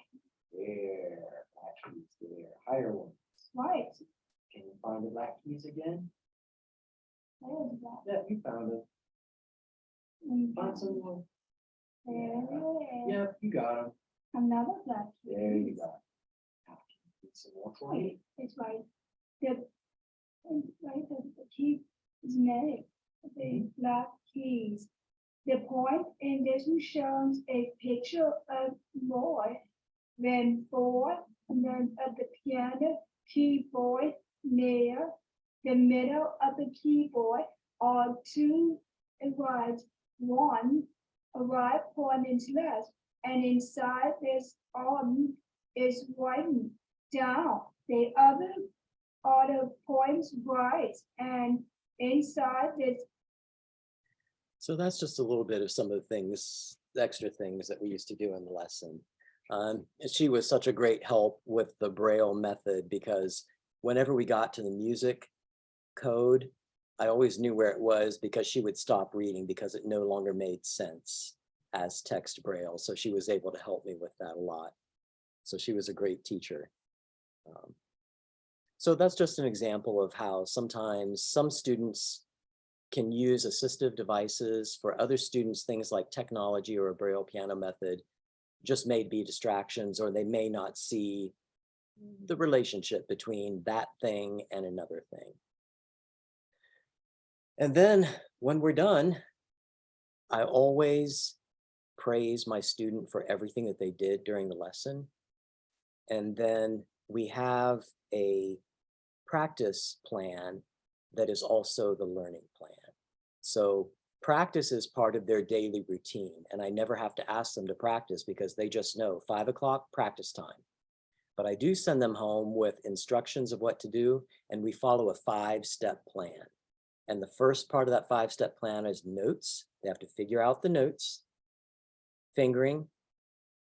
There, black keys there. Higher ones. right. Can you find the black keys again? There's black. Yeah, you found them. And Find some more. there it is. Yep, you got them. Another black. There you keys. go. Now, can you read some more for me? It's right. The key is made of the black keys. The point in this shows a picture of boy, then four, and then of the piano keyboard near the middle of the keyboard are two right, one a right pointing to left, and inside this arm is writing down. The other are the points right, and inside this. So that's just a little bit of some of the things, the extra things that we used to do in the lesson. And she was such a great help with the Braille method because whenever we got to the music code, I always knew where it was because she would stop reading because it no longer made sense as text Braille. So she was able to help me with that a lot. So she was a great teacher. So that's just an example of how sometimes some students can use assistive devices. For other students, things like technology or a Braille piano method just may be distractions, or they may not see the relationship between that thing and another thing. And then when we're done, I always praise my student for everything that they did during the lesson. And then we have a practice plan that is also the learning plan. So practice is part of their daily routine, and I never have to ask them to practice because they just know 5 o'clock practice time. But I do send them home with instructions of what to do, and we follow a 5-step plan. And the first part of that 5-step plan is notes. They have to figure out the notes, fingering,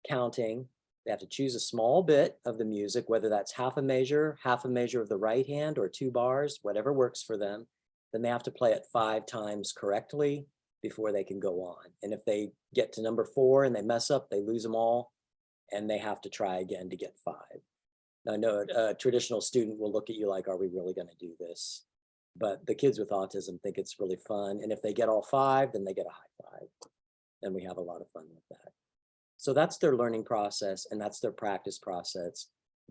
counting. They have to choose a small bit of the music, whether that's half a measure of the right hand, or 2 bars, whatever works for them. Then they have to play it 5 times correctly before they can go on. And if they get to number 4 and they mess up, they lose them all, and they have to try again to get 5. Now, I know a traditional student will look at you like, are we really going to do this? But the kids with autism think it's really fun. And if they get all 5, then they get a high 5. and we have a lot of fun with that. So that's their learning process, and that's their practice process.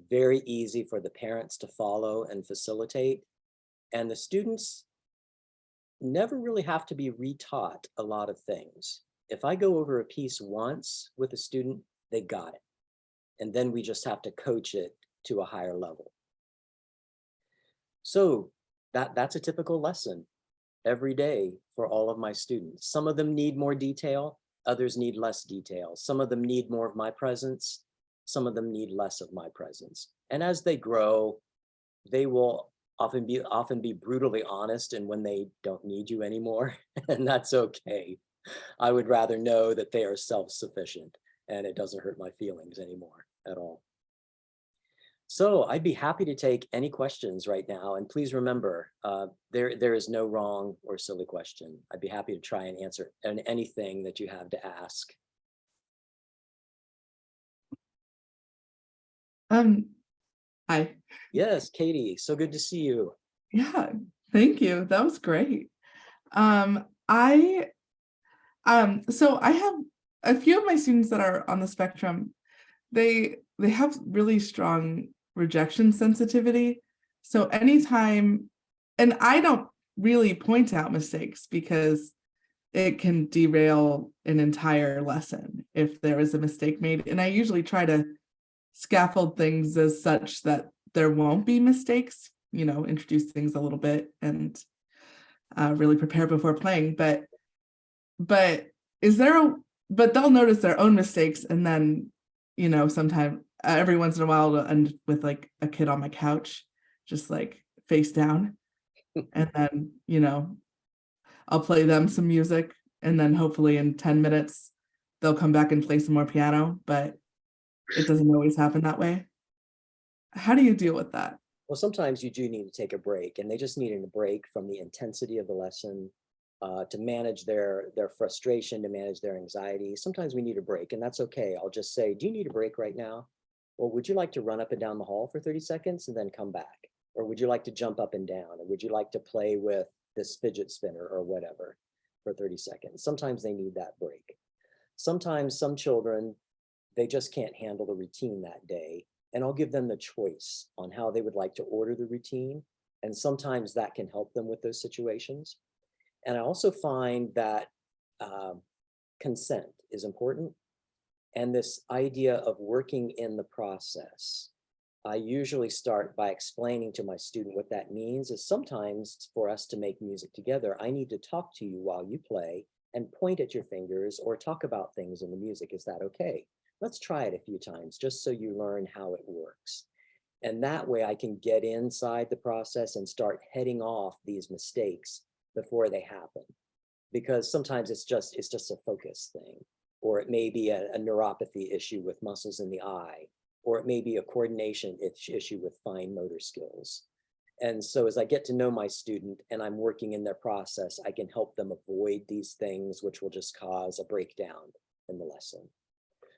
Very easy for the parents to follow and facilitate. And the students never really have to be retaught a lot of things. If I go over a piece once with a student, they got it. And then we just have to coach it to a higher level. So that's a typical lesson every day for all of my students. Some of them need more detail, others need less detail. Some of them need more of my presence, some of them need less of my presence. And as they grow, they will often be brutally honest and when they don't need you anymore, and that's okay. I would rather know that they are self-sufficient and it doesn't hurt my feelings anymore at all. So I'd be happy to take any questions right now. And please remember, there is no wrong or silly question. I'd be happy to try and answer anything that you have to ask. Hi. Yes, Katie, so good to see you. Yeah, thank you. That was great. I so I have a few of my students that are on the spectrum. They have really strong rejection sensitivity. So anytime, and I don't really point out mistakes because it can derail an entire lesson if there is a mistake made. And I usually try to scaffold things as such that there won't be mistakes, you know, introduce things a little bit and really prepare before playing. But is there a, but they'll notice their own mistakes, and then, you know, sometime every once in a while to end with like a kid on my couch, just like face down. And then, you know, I'll play them some music, and then hopefully in 10 minutes, they'll come back and play some more piano, but it doesn't always happen that way. How do you deal with that? Well, sometimes you do need to take a break, and they just need a break from the intensity of the lesson, to manage their frustration, to manage their anxiety. Sometimes we need a break, and that's okay. I'll just say, do you need a break right now? Or would you like to run up and down the hall for 30 seconds and then come back? Or would you like to jump up and down? Or would you like to play with this fidget spinner or whatever for 30 seconds? Sometimes they need that break. Sometimes some children, they just can't handle the routine that day, and I'll give them the choice on how they would like to order the routine. And sometimes that can help them with those situations. And I also find that consent is important. And this idea of working in the process. I usually start by explaining to my student what that means is sometimes for us to make music together, I need to talk to you while you play and point at your fingers or talk about things in the music. Is that okay? Let's try it a few times just so you learn how it works. And that way I can get inside the process and start heading off these mistakes before they happen. Because sometimes it's just a focus thing, or it may be a neuropathy issue with muscles in the eye, or it may be a coordination issue with fine motor skills. And so as I get to know my student and I'm working in their process, I can help them avoid these things, which will just cause a breakdown in the lesson.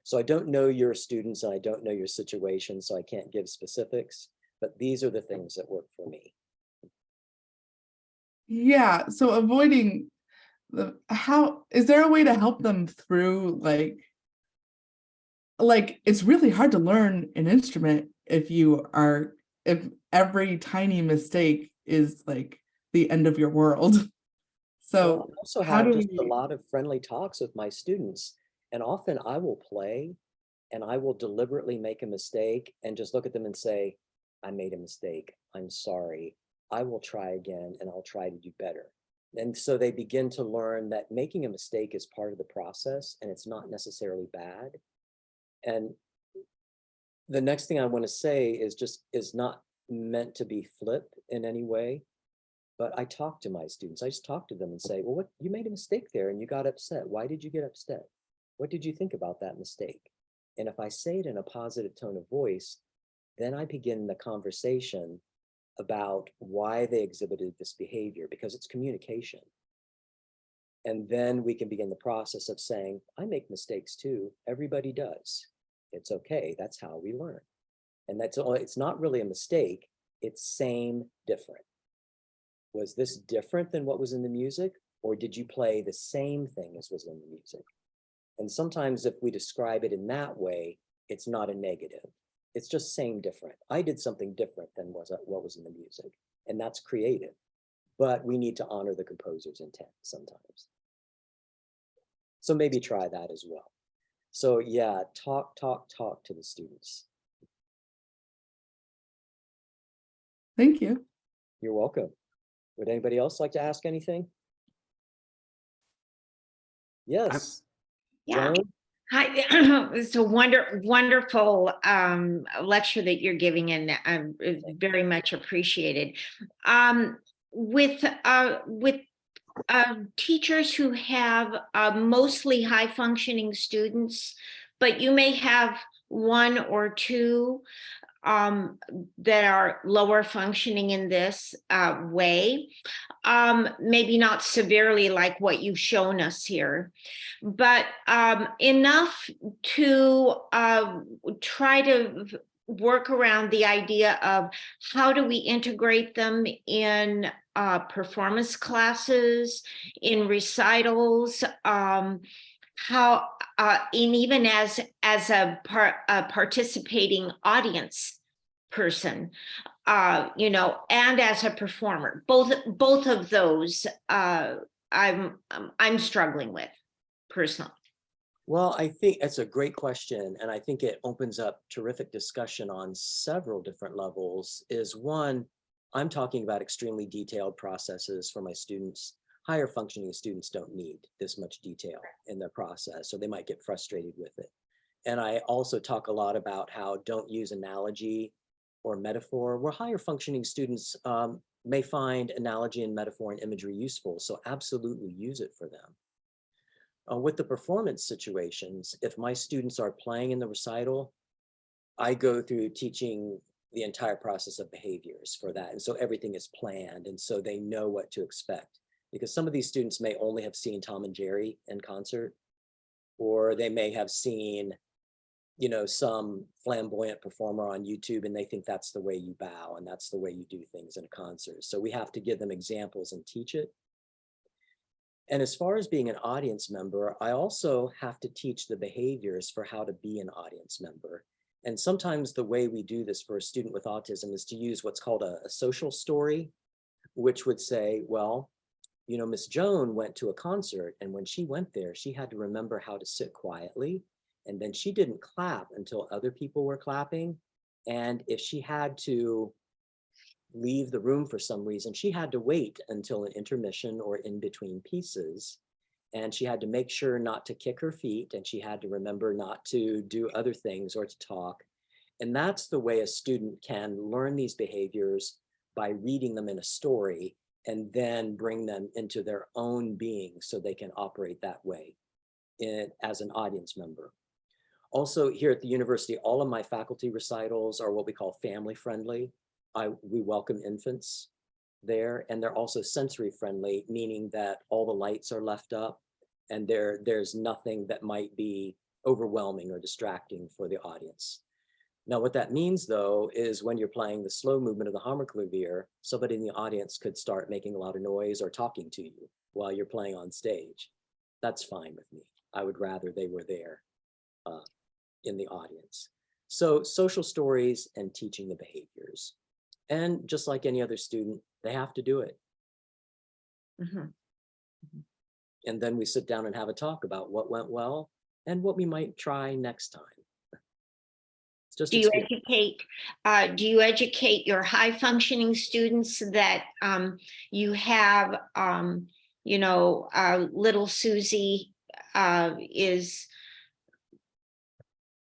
So I don't know your students and I don't know your situation, so I can't give specifics, but these are the things that work for me. Yeah, so avoiding how is there a way to help them through like it's really hard to learn an instrument if every tiny mistake is like the end of your world. So well, I also how have do just a we lot of friendly talks with my students, and often I will play and I will deliberately make a mistake and just look at them and say, I made a mistake, I'm sorry, I will try again and I'll try to do better. And so they begin to learn that making a mistake is part of the process and it's not necessarily bad. And the next thing I want to say is not meant to be flip in any way, but I talk to my students. I just talk to them and say, well, you made a mistake there and you got upset. Why did you get upset? What did you think about that mistake? And if I say it in a positive tone of voice, then I begin the conversation about why they exhibited this behavior, because it's communication. And then we can begin the process of saying, I make mistakes too. Everybody does. It's okay. That's how we learn. And it's not really a mistake. It's same, different. Was this different than what was in the music? Or did you play the same thing as was in the music? And sometimes if we describe it in that way, it's not a negative. It's just saying different. I did something different than what was in the music, and that's creative. But we need to honor the composer's intent sometimes. So maybe try that as well. So yeah, talk to the students. Thank you. You're welcome. Would anybody else like to ask anything? Yes. Yeah. Joan? Hi, it's a wonderful lecture that you're giving, and it's very much appreciated. With teachers who have mostly high functioning students, but you may have one or two that are lower functioning in this way. Maybe not severely like what you've shown us here, but enough to try to work around the idea of how do we integrate them in performance classes, in recitals, how and even as a participating audience person, and as a performer. Both of those I'm struggling with personally. Well, I think that's a great question, and I think it opens up terrific discussion on several different levels. Is one, I'm talking about extremely detailed processes for my students. Higher functioning students don't need this much detail in their process, so they might get frustrated with it. And I also talk a lot about how don't use analogy or metaphor, where higher functioning students may find analogy and metaphor and imagery useful, so absolutely use it for them. With the performance situations, if my students are playing in the recital, I go through teaching the entire process of behaviors for that. And so everything is planned, and so they know what to expect. Because some of these students may only have seen Tom and Jerry in concert, or they may have seen, some flamboyant performer on YouTube, and they think that's the way you bow and that's the way you do things in a concert. So we have to give them examples and teach it. And as far as being an audience member, I also have to teach the behaviors for how to be an audience member. And sometimes the way we do this for a student with autism is to use what's called a social story, which would say, well, Miss Joan went to a concert, and when she went there, she had to remember how to sit quietly. And then she didn't clap until other people were clapping. And if she had to leave the room for some reason, she had to wait until an intermission or in between pieces. And she had to make sure not to kick her feet, and she had to remember not to do other things or to talk. And that's the way a student can learn these behaviors, by reading them in a story and then bring them into their own being so they can operate that way as an audience member. Also, here at the university, all of my faculty recitals are what we call family friendly. We welcome infants there, and they're also sensory friendly, meaning that all the lights are left up and there's nothing that might be overwhelming or distracting for the audience. Now, what that means, though, is when you're playing the slow movement of the Hammerklavier, somebody in the audience could start making a lot of noise or talking to you while you're playing on stage. That's fine with me. I would rather they were there in the audience. So social stories and teaching the behaviors. And just like any other student, they have to do it. Mm-hmm. And then we sit down and have a talk about what went well and what we might try next time. Do you educate your high functioning students that you have, little Susie is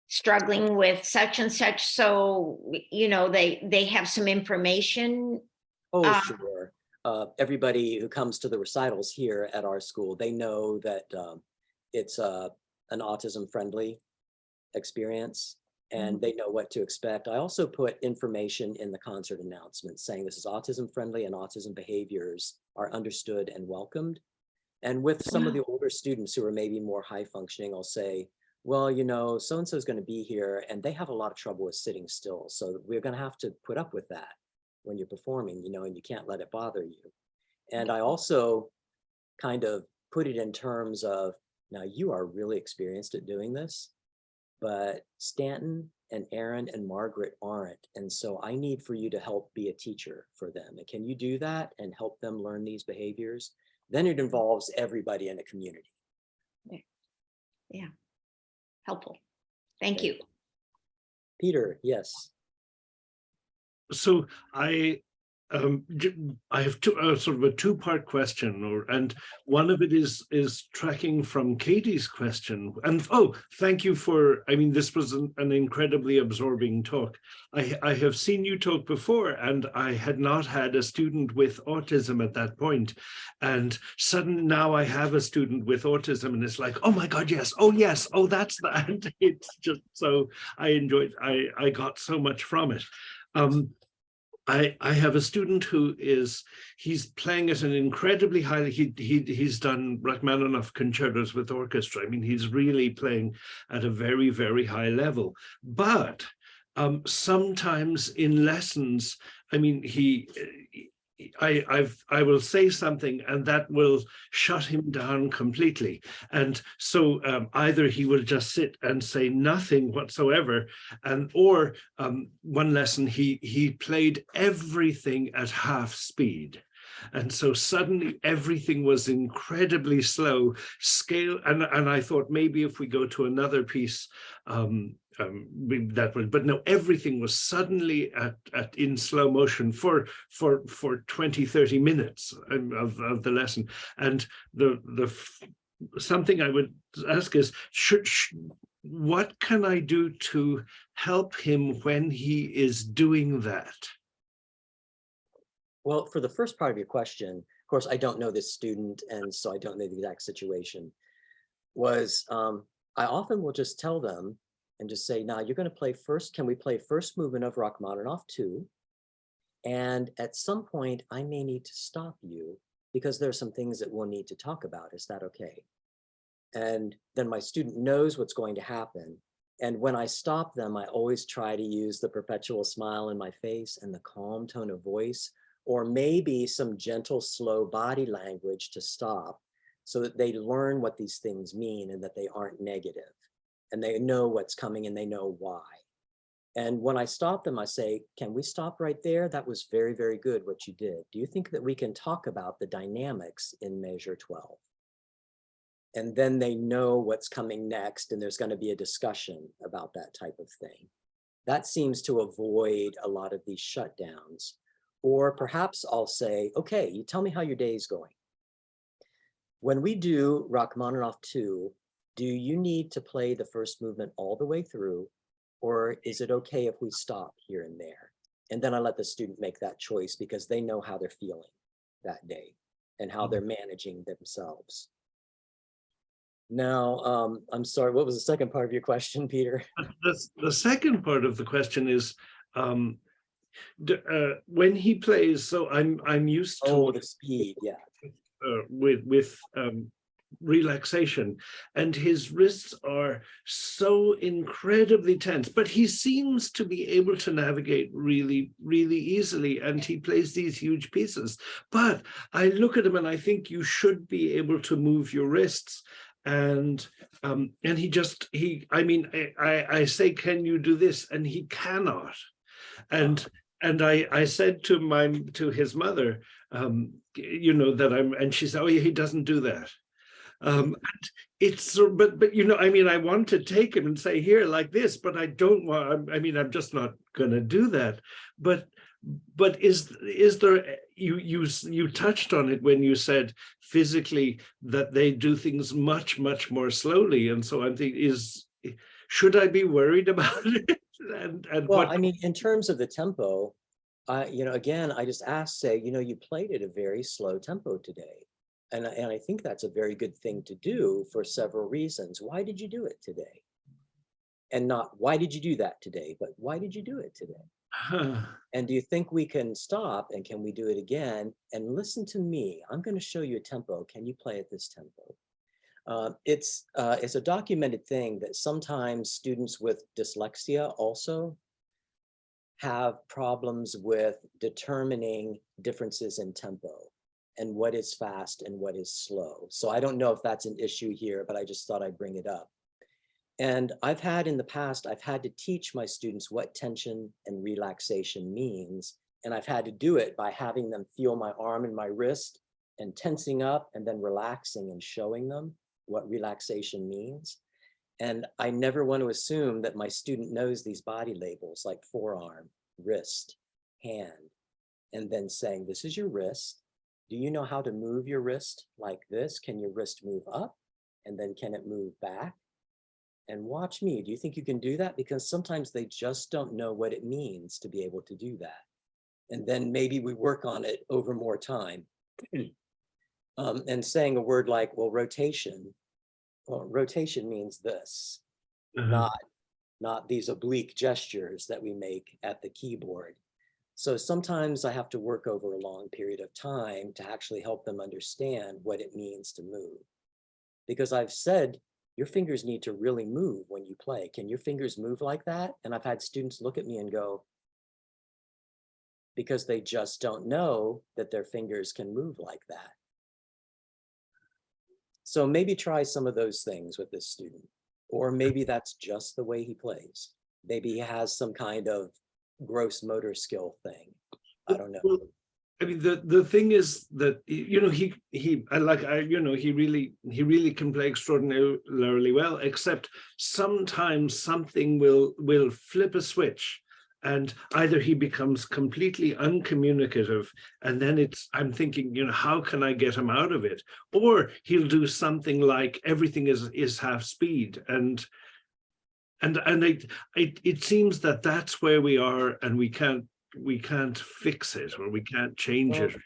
struggling with such and such, so they have some information? Oh, sure. Everybody who comes to the recitals here at our school, they know that it's an autism friendly experience, and they know what to expect. I also put information in the concert announcement saying this is autism friendly and autism behaviors are understood and welcomed. And with some of the older students who are maybe more high functioning, I'll say, well, so-and-so is going to be here and they have a lot of trouble with sitting still. So we're going to have to put up with that when you're performing, and you can't let it bother you. And I also kind of put it in terms of, now you are really experienced at doing this, but Stanton and Aaron and Margaret aren't. And so I need for you to help be a teacher for them. And can you do that and help them learn these behaviors? Then it involves everybody in a community. Yeah, helpful. Thank you. Peter, yes. So I have sort of a two-part question, and one of it is tracking from Katie's question. And oh, thank you for, I mean, this was an incredibly absorbing talk. I have seen you talk before, and I had not had a student with autism at that point. And suddenly now I have a student with autism, and it's like, oh my God, yes, oh, that's that. It's just so, I enjoyed, I got so much from it. I have a student who he's playing at an incredibly high, he's done Rachmaninoff concertos with orchestra. I mean, he's really playing at a very, very high level. But sometimes in lessons, I mean, I will say something and that will shut him down completely. And so either he will just sit and say nothing whatsoever, or one lesson he played everything at half speed. And so suddenly everything was incredibly slow scale. And I thought maybe if we go to another piece, that would, but no, everything was suddenly in slow motion for 20-30 minutes of the lesson. And something I would ask is, what can I do to help him when he is doing that? Well, for the first part of your question, of course, I don't know this student, and so I don't know the exact situation, I often will just tell them and just say, now you're going to play first, can we play first movement of Rachmaninoff 2? And at some point, I may need to stop you because there are some things that we'll need to talk about. Is that okay? And then my student knows what's going to happen. And when I stop them, I always try to use the perpetual smile in my face and the calm tone of voice, or maybe some gentle, slow body language to stop so that they learn what these things mean and that they aren't negative. And they know what's coming and they know why. And when I stop them, I say, can we stop right there? That was very, very good what you did. Do you think that we can talk about the dynamics in measure 12? And then they know what's coming next, and there's going to be a discussion about that type of thing. That seems to avoid a lot of these shutdowns. Or perhaps I'll say, okay, you tell me how your day is going. When we do Rachmaninoff 2, do you need to play the first movement all the way through, or is it okay if we stop here and there? And then I let the student make that choice because they know how they're feeling that day and how they're managing themselves. Now, I'm sorry, what was the second part of your question, Peter? The second part of the question is, when he plays, so I'm used to the speed, yeah, with relaxation, and his wrists are so incredibly tense, but he seems to be able to navigate really, really easily, and he plays these huge pieces. But I look at him and I think you should be able to move your wrists. And I say, can you do this? And he cannot. And I said to his mother, and she said, oh yeah, he doesn't do that. And it's, but I want to take him and say, here, like this, but I don't want, I'm just not gonna do that. But is there, you touched on it when you said physically that they do things much, much more slowly. And so I'm thinking, should I be worried about it? And well, in terms of the tempo, again, I just say, you played at a very slow tempo today. And I think that's a very good thing to do for several reasons. Why did you do it today? And not, why did you do that today? But why did you do it today? And do you think we can stop and can we do it again? And listen to me, I'm going to show you a tempo. Can you play at this tempo? It's a documented thing that sometimes students with dyslexia also have problems with determining differences in tempo. and what is fast and what is slow. So I don't know if that's an issue here, but I just thought I'd bring it up. And I've had in the past, I've had to teach my students what tension and relaxation means. And I've had to do it by having them feel my arm and my wrist and tensing up and then relaxing and showing them what relaxation means. And I never want to assume that my student knows these body labels like forearm, wrist, hand, and then saying, this is your wrist. Do you know how to move your wrist like this? Can your wrist move up? And then can it move back? And watch me. Do you think you can do that? Because sometimes they just don't know what it means to be able to do that. And then maybe we work on it over more time. And saying a word like, well, rotation. Well, rotation means this, not these oblique gestures that we make at the keyboard. So sometimes I have to work over a long period of time to actually help them understand what it means to move. Because I've said, your fingers need to really move when you play. Can your fingers move like that? And I've had students look at me and go, because they just don't know that their fingers can move like that. So maybe try some of those things with this student, or maybe that's just the way he plays. Maybe he has some kind of gross motor skill thing. I don't know. Well, I mean, the thing is that, you know, he really can play extraordinarily well, except sometimes something will flip a switch, and either he becomes completely uncommunicative, and then I'm thinking, you know, how can I get him out of it? Or he'll do something like everything is half speed, and it seems that that's where we are, and we can't fix it, or we can't change it.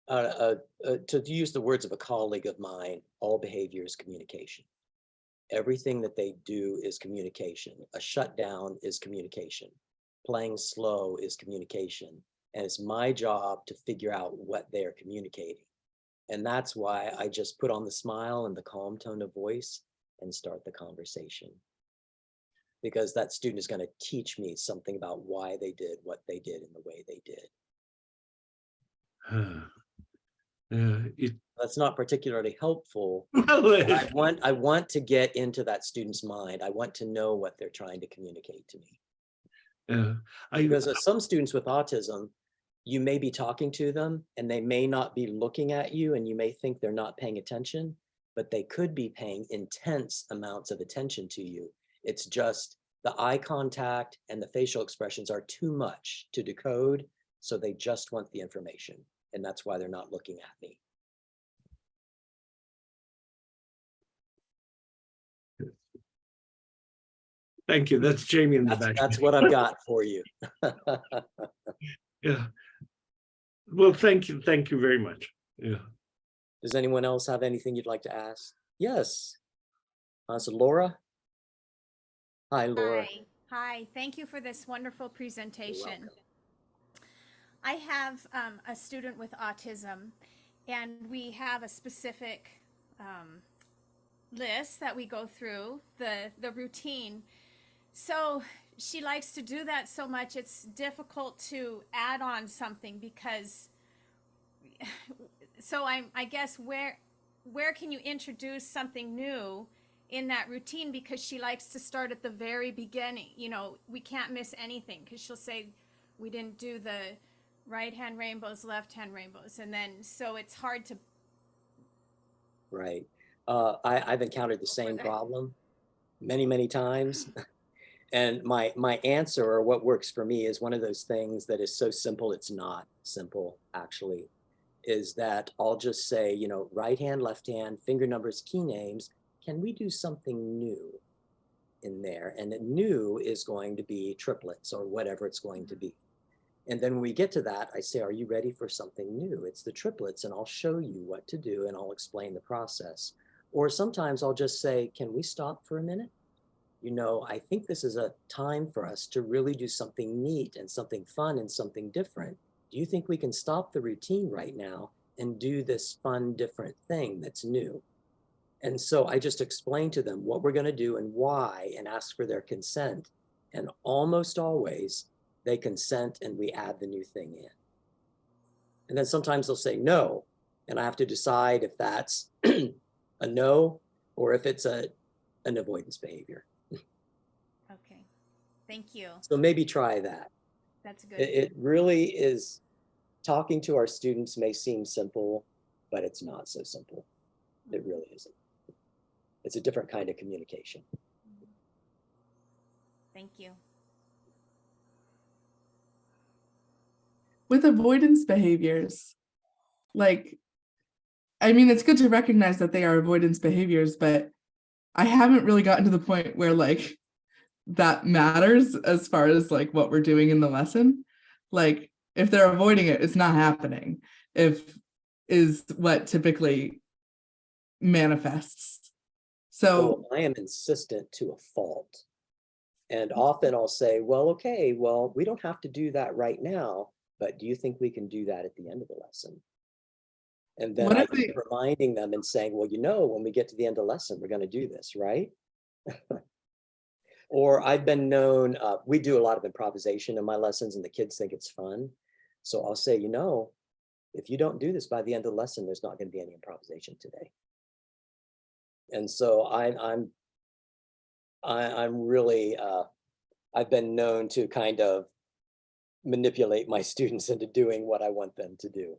To use the words of a colleague of mine, all behavior is communication. Everything that they do is communication. A shutdown is communication. Playing slow is communication. And it's my job to figure out what they're communicating. And that's why I just put on the smile and the calm tone of voice and start the conversation. Because that student is going to teach me something about why they did what they did in the way they did. That's not particularly helpful. Well, I want to get into that student's mind. I want to know what they're trying to communicate to me. Because some students with autism, you may be talking to them and they may not be looking at you, and you may think they're not paying attention, but they could be paying intense amounts of attention to you. It's just the eye contact and the facial expressions are too much to decode, so they just want the information, and that's why they're not looking at me. Thank you. That's Jamie in the back. That's what I've got for you. Yeah. Well, thank you very much. Yeah. Does anyone else have anything you'd like to ask? Yes. So Laura. Hi, Laura. Hi. Thank you for this wonderful presentation. I have a student with autism, and we have a specific list that we go through, the routine. So she likes to do that so much, it's difficult to add on something, because so I guess where can you introduce something new in that routine, because she likes to start at the very beginning. You know, we can't miss anything, because she'll say we didn't do the right hand rainbows, left hand rainbows, and then so it's hard to. Right. I've encountered the same problem many times. And my answer, or what works for me, is one of those things that is so simple it's not simple, actually, is that I'll just say, you know, right hand, left hand, finger numbers, key names. Can we do something new in there? And the new is going to be triplets or whatever it's going to be. And then when we get to that, I say, are you ready for something new? It's the triplets, and I'll show you what to do, and I'll explain the process. Or sometimes I'll just say, can we stop for a minute? You know, I think this is a time for us to really do something neat and something fun and something different. Do you think we can stop the routine right now and do this fun, different thing that's new? And so I just explain to them what we're going to do and why, and ask for their consent. And almost always they consent, and we add the new thing in. And then sometimes they'll say no, And I have to decide if that's a no or if it's an avoidance behavior. Okay. Thank you. So maybe try that. That's good. It really is, talking to our students may seem simple, but it's not so simple. It really isn't. It's a different kind of communication. Thank you. With avoidance behaviors, like, I mean, it's good to recognize that they are avoidance behaviors, but I haven't really gotten to the point where like that matters as far as like what we're doing in the lesson. Like if they're avoiding it, it's not happening. If is what typically manifests. So I am insistent to a fault. And often I'll say, well, okay, well, we don't have to do that right now, but do you think we can do that at the end of the lesson? And then I keep reminding them and saying, well, you know, when we get to the end of the lesson, we're going to do this, right? Or I've been known, we do a lot of improvisation in my lessons and the kids think it's fun. So I'll say, you know, if you don't do this by the end of the lesson, there's not going to be any improvisation today. And so I'm really, I've been known to kind of manipulate my students into doing what I want them to do.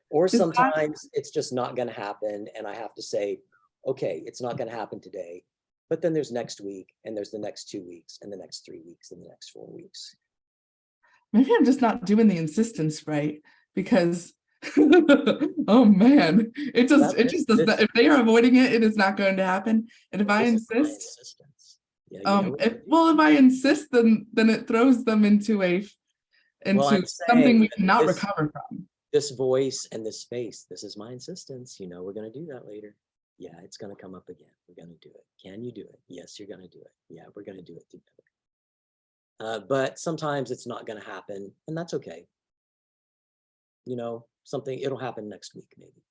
Or sometimes it's just not going to happen. And I have to say, okay, it's not going to happen today. But then there's next week, and there's the next 2 weeks, and the next 3 weeks, and the next 4 weeks. Maybe I'm just not doing the insistence right, because oh man, it just does that. If they are avoiding it, it is not going to happen. And if I insist, if I insist, then it throws them into something we cannot recover from. This voice and this face, this is my insistence. You know, we're going to do that later. Yeah, it's going to come up again. We're going to do it. Can you do it? Yes, you're going to do it. Yeah, we're going to do it together. But sometimes it's not going to happen, and that's okay. You know, it'll happen next week maybe.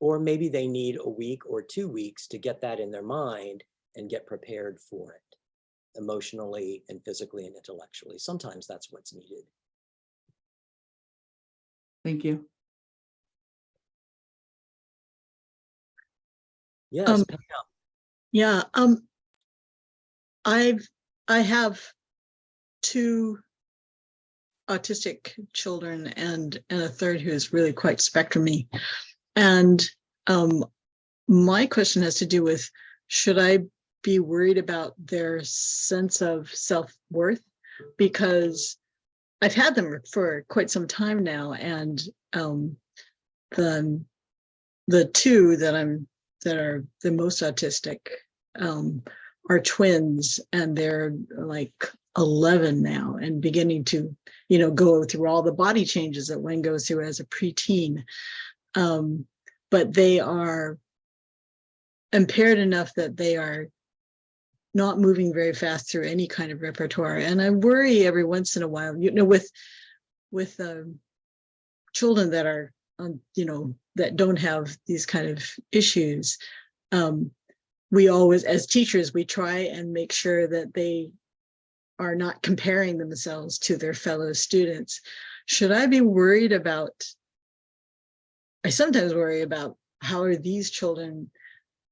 Or maybe they need a week or 2 weeks to get that in their mind and get prepared for it emotionally and physically and intellectually. Sometimes that's what's needed. Thank you. Yes. Yeah. I have 2 autistic children and a third who is really quite spectrumy. And my question has to do with, should I be worried about their sense of self-worth? Because I've had them for quite some time now, and the 2 that are the most autistic are twins, and they're like 11 now and beginning to, you know, go through all the body changes that one goes through as a preteen. But they are impaired enough that they are not moving very fast through any kind of repertoire. And I worry every once in a while, you know, with children that are, you know, that don't have these kind of issues. We always, as teachers, we try and make sure that they are not comparing themselves to their fellow students. Should I be worried about, I sometimes worry about how are these children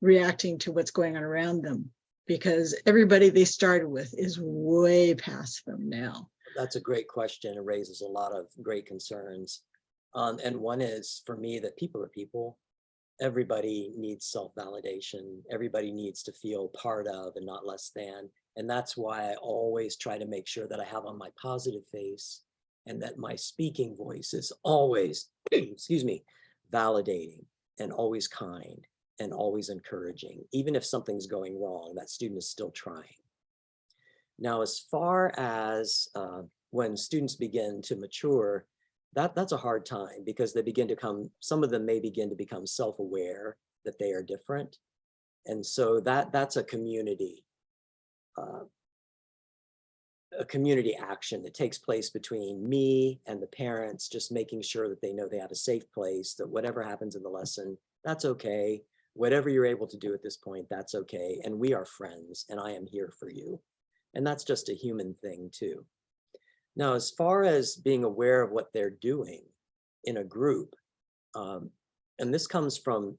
reacting to what's going on around them, because everybody they started with is way past them now. That's a great question. It raises a lot of great concerns. And one is, for me, that people are people. Everybody needs self-validation. Everybody needs to feel part of and not less than. And that's why I always try to make sure that I have on my positive face and that my speaking voice is always, excuse me, validating and always kind and always encouraging. Even if something's going wrong, that student is still trying. Now, as far as when students begin to mature, that's a hard time, because they begin to some of them may begin to become self-aware that they are different. And so that's a community action that takes place between me and the parents, just making sure that they know they have a safe place, that whatever happens in the lesson, that's okay. Whatever you're able to do at this point, that's okay. And we are friends, and I am here for you. And that's just a human thing too. Now, as far as being aware of what they're doing in a group, And this comes from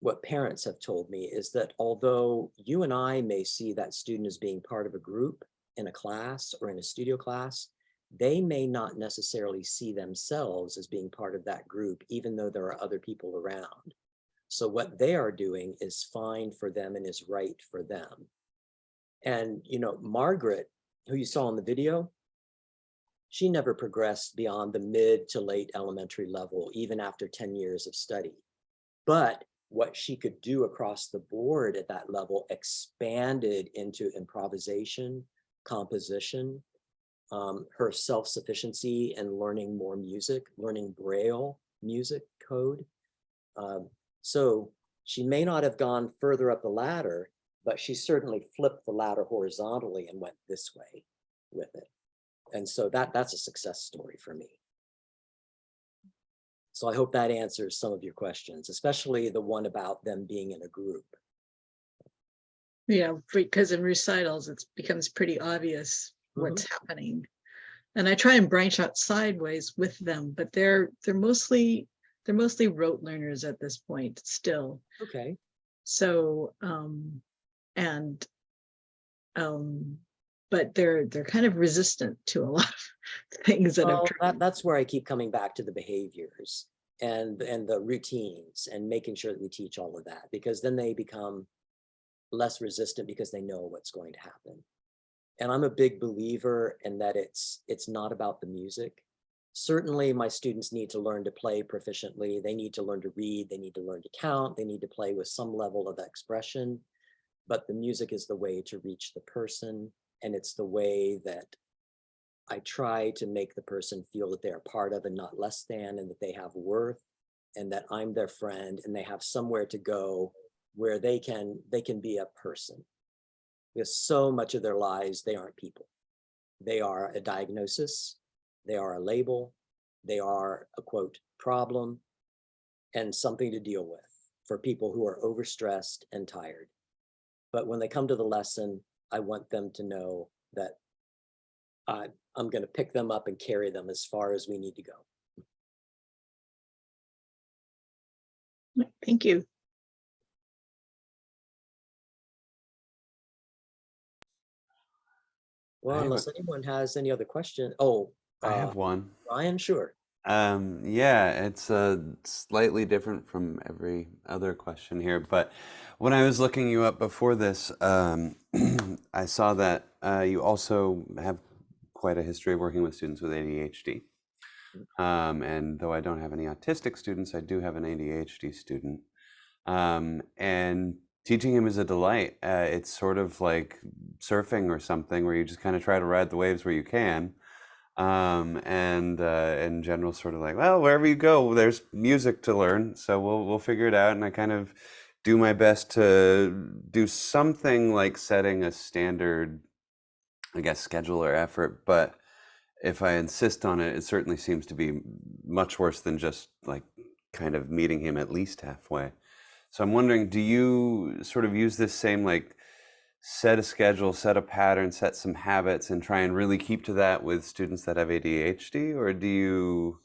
what parents have told me, is that although you and I may see that student as being part of a group in a class or in a studio class, they may not necessarily see themselves as being part of that group, even though there are other people around. So what they are doing is fine for them and is right for them. And, you know, Margaret, who you saw in the video, she never progressed beyond the mid to late elementary level, even after 10 years of study. But what she could do across the board at that level expanded into improvisation, composition, her self-sufficiency and learning more music, learning Braille music code. So she may not have gone further up the ladder, but she certainly flipped the ladder horizontally and went this way with it. And so that's a success story for me. So I hope that answers some of your questions, especially the one about them being in a group. Yeah, because in recitals, it becomes pretty obvious what's happening. And I try and branch out sideways with them, but they're mostly rote learners at this point still. Okay. So but they're kind of resistant to a lot of things that Well, I've tried. that's where I keep coming back to the behaviors and the routines and making sure that we teach all of that, because then they become less resistant because they know what's going to happen. And I'm a big believer in that it's not about the music. Certainly my students need to learn to play proficiently. They need to learn to read, they need to learn to count, they need to play with some level of expression, but the music is the way to reach the person. And it's the way that I try to make the person feel that they're part of and not less than, and that they have worth, and that I'm their friend, and they have somewhere to go where they can be a person. Because so much of their lives, they aren't people. They are a diagnosis, they are a label, they are a quote problem, and something to deal with for people who are overstressed and tired. But when they come to the lesson, I want them to know that I'm going to pick them up and carry them as far as we need to go. Thank you. Well, unless anyone has any other question. Oh, I have one. Ryan, sure. Yeah, it's slightly different from every other question here, but when I was looking you up before this, I saw that you also have quite a history of working with students with ADHD. And though I don't have any autistic students, I do have an ADHD student. And teaching him is a delight. It's sort of like surfing or something where you just kind of try to ride the waves where you can. And in general, sort of like, well, wherever you go, there's music to learn, so we'll figure it out. And I kind of do my best to do something like setting a standard, I guess, schedule or effort. But if I insist on it, it certainly seems to be much worse than just like kind of meeting him at least halfway. So I'm wondering, do you sort of use this same like set a schedule, set a pattern, set some habits, and try and really keep to that with students that have ADHD? Or do you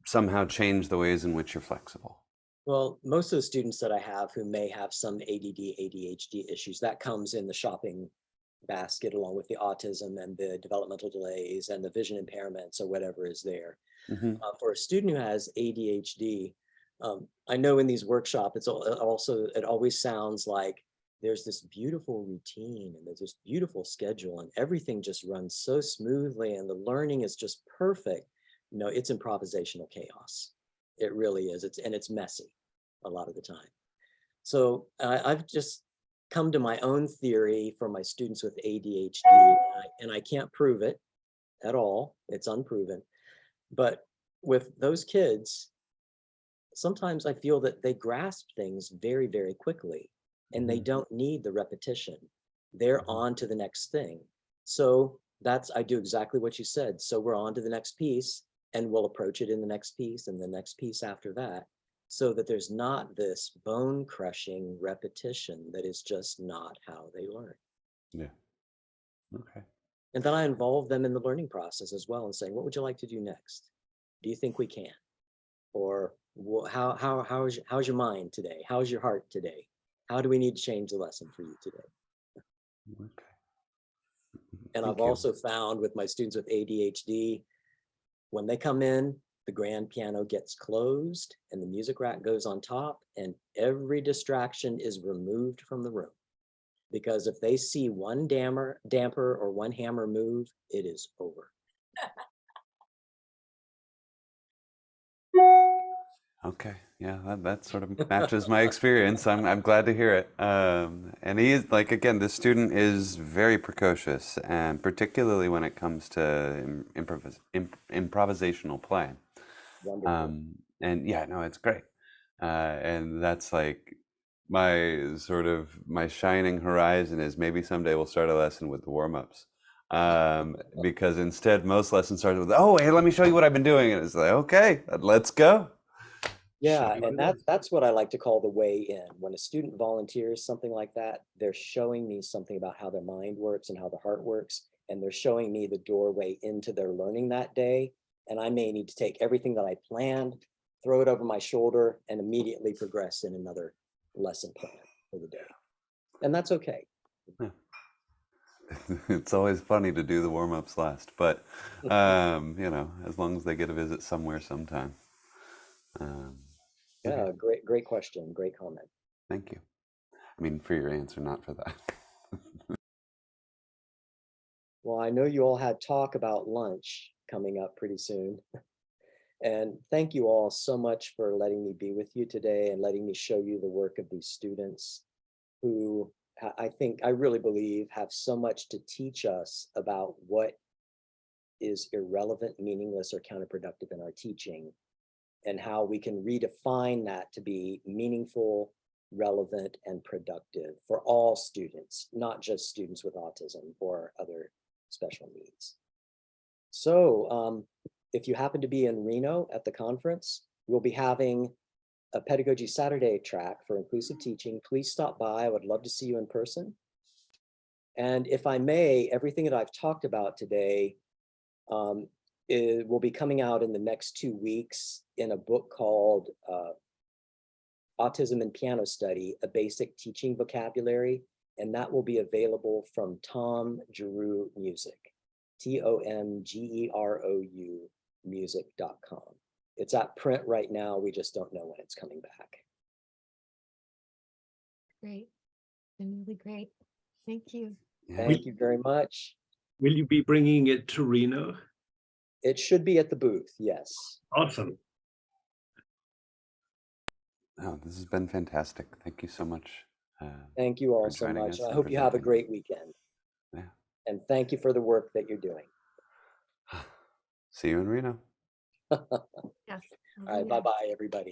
somehow change the ways in which you're flexible? Well, most of the students that I have who may have some ADD, ADHD issues, that comes in the shopping basket along with the autism and the developmental delays and the vision impairments or whatever is there. For a student who has ADHD, I know in these workshops, it always sounds like there's this beautiful routine and there's this beautiful schedule and everything just runs so smoothly and the learning is just perfect. No, it's improvisational chaos. It really is. It's messy a lot of the time. So I've just come to my own theory for my students with ADHD, and I can't prove it at all. It's unproven. But with those kids, sometimes I feel that they grasp things very, very quickly and they don't need the repetition. They're on to the next thing. So I do exactly what you said. So we're on to the next piece and we'll approach it in the next piece and the next piece after that, so that there's not this bone crushing repetition that is just not how they learn. Yeah. Okay. And then I involve them in the learning process as well and saying, what would you like to do next? Do you think we can? Or how's your mind today? How's your heart today? How do we need to change the lesson for you today? Okay. And Thank I've you. also found with my students with ADHD, when they come in, the grand piano gets closed and the music rack goes on top, and every distraction is removed from the room. Because if they see one damper or one hammer move, it is over. Okay, yeah, that sort of matches my experience. I'm glad to hear it. And he is like, again, this student is very precocious, and particularly when it comes to improvisational play. Wonderful. And yeah, no, it's great. And that's like my shining horizon is maybe someday we'll start a lesson with the warm-ups. Because instead most lessons start with, oh, hey, let me show you what I've been doing. And it's like, okay, let's go. Yeah, Show me and what it is. that's what I like to call the way in. When a student volunteers something like that, they're showing me something about how their mind works and how their heart works, and they're showing me the doorway into their learning that day. And I may need to take everything that I planned, throw it over my shoulder, and immediately progress in another lesson plan for the day. And that's okay. Yeah. It's always funny to do the warm-ups last, but you know, as long as they get a visit somewhere sometime. Okay, Yeah, great question, great comment. thank you. I mean, for your answer, not for that. Well, I know you all had talk about lunch coming up pretty soon. And thank you all so much for letting me be with you today and letting me show you the work of these students who I really believe have so much to teach us about what is irrelevant, meaningless, or counterproductive in our teaching, and how we can redefine that to be meaningful, relevant, and productive for all students, not just students with autism or other special needs. So if you happen to be in Reno at the conference, we'll be having a Pedagogy Saturday track for inclusive teaching. Please stop by. I would love to see you in person. And if I may, everything that I've talked about today it will be coming out in the next 2 weeks in a book called Autism and Piano Study, A Basic Teaching Vocabulary. And that will be available from Tom Giroux Music, TOMGEROU music.com. It's at print right now. We just don't know when it's coming back. Great. Been really great. Thank you. Yeah. Thank you very much. Will you be bringing it to Reno? It should be at the booth, yes. Awesome. Oh, this has been fantastic. Thank you so much. Thank you all for so joining much. us I and hope you have a presenting. great weekend. Yeah. And thank you for the work that you're doing. See you in Reno. Yes. All right, bye-bye, everybody.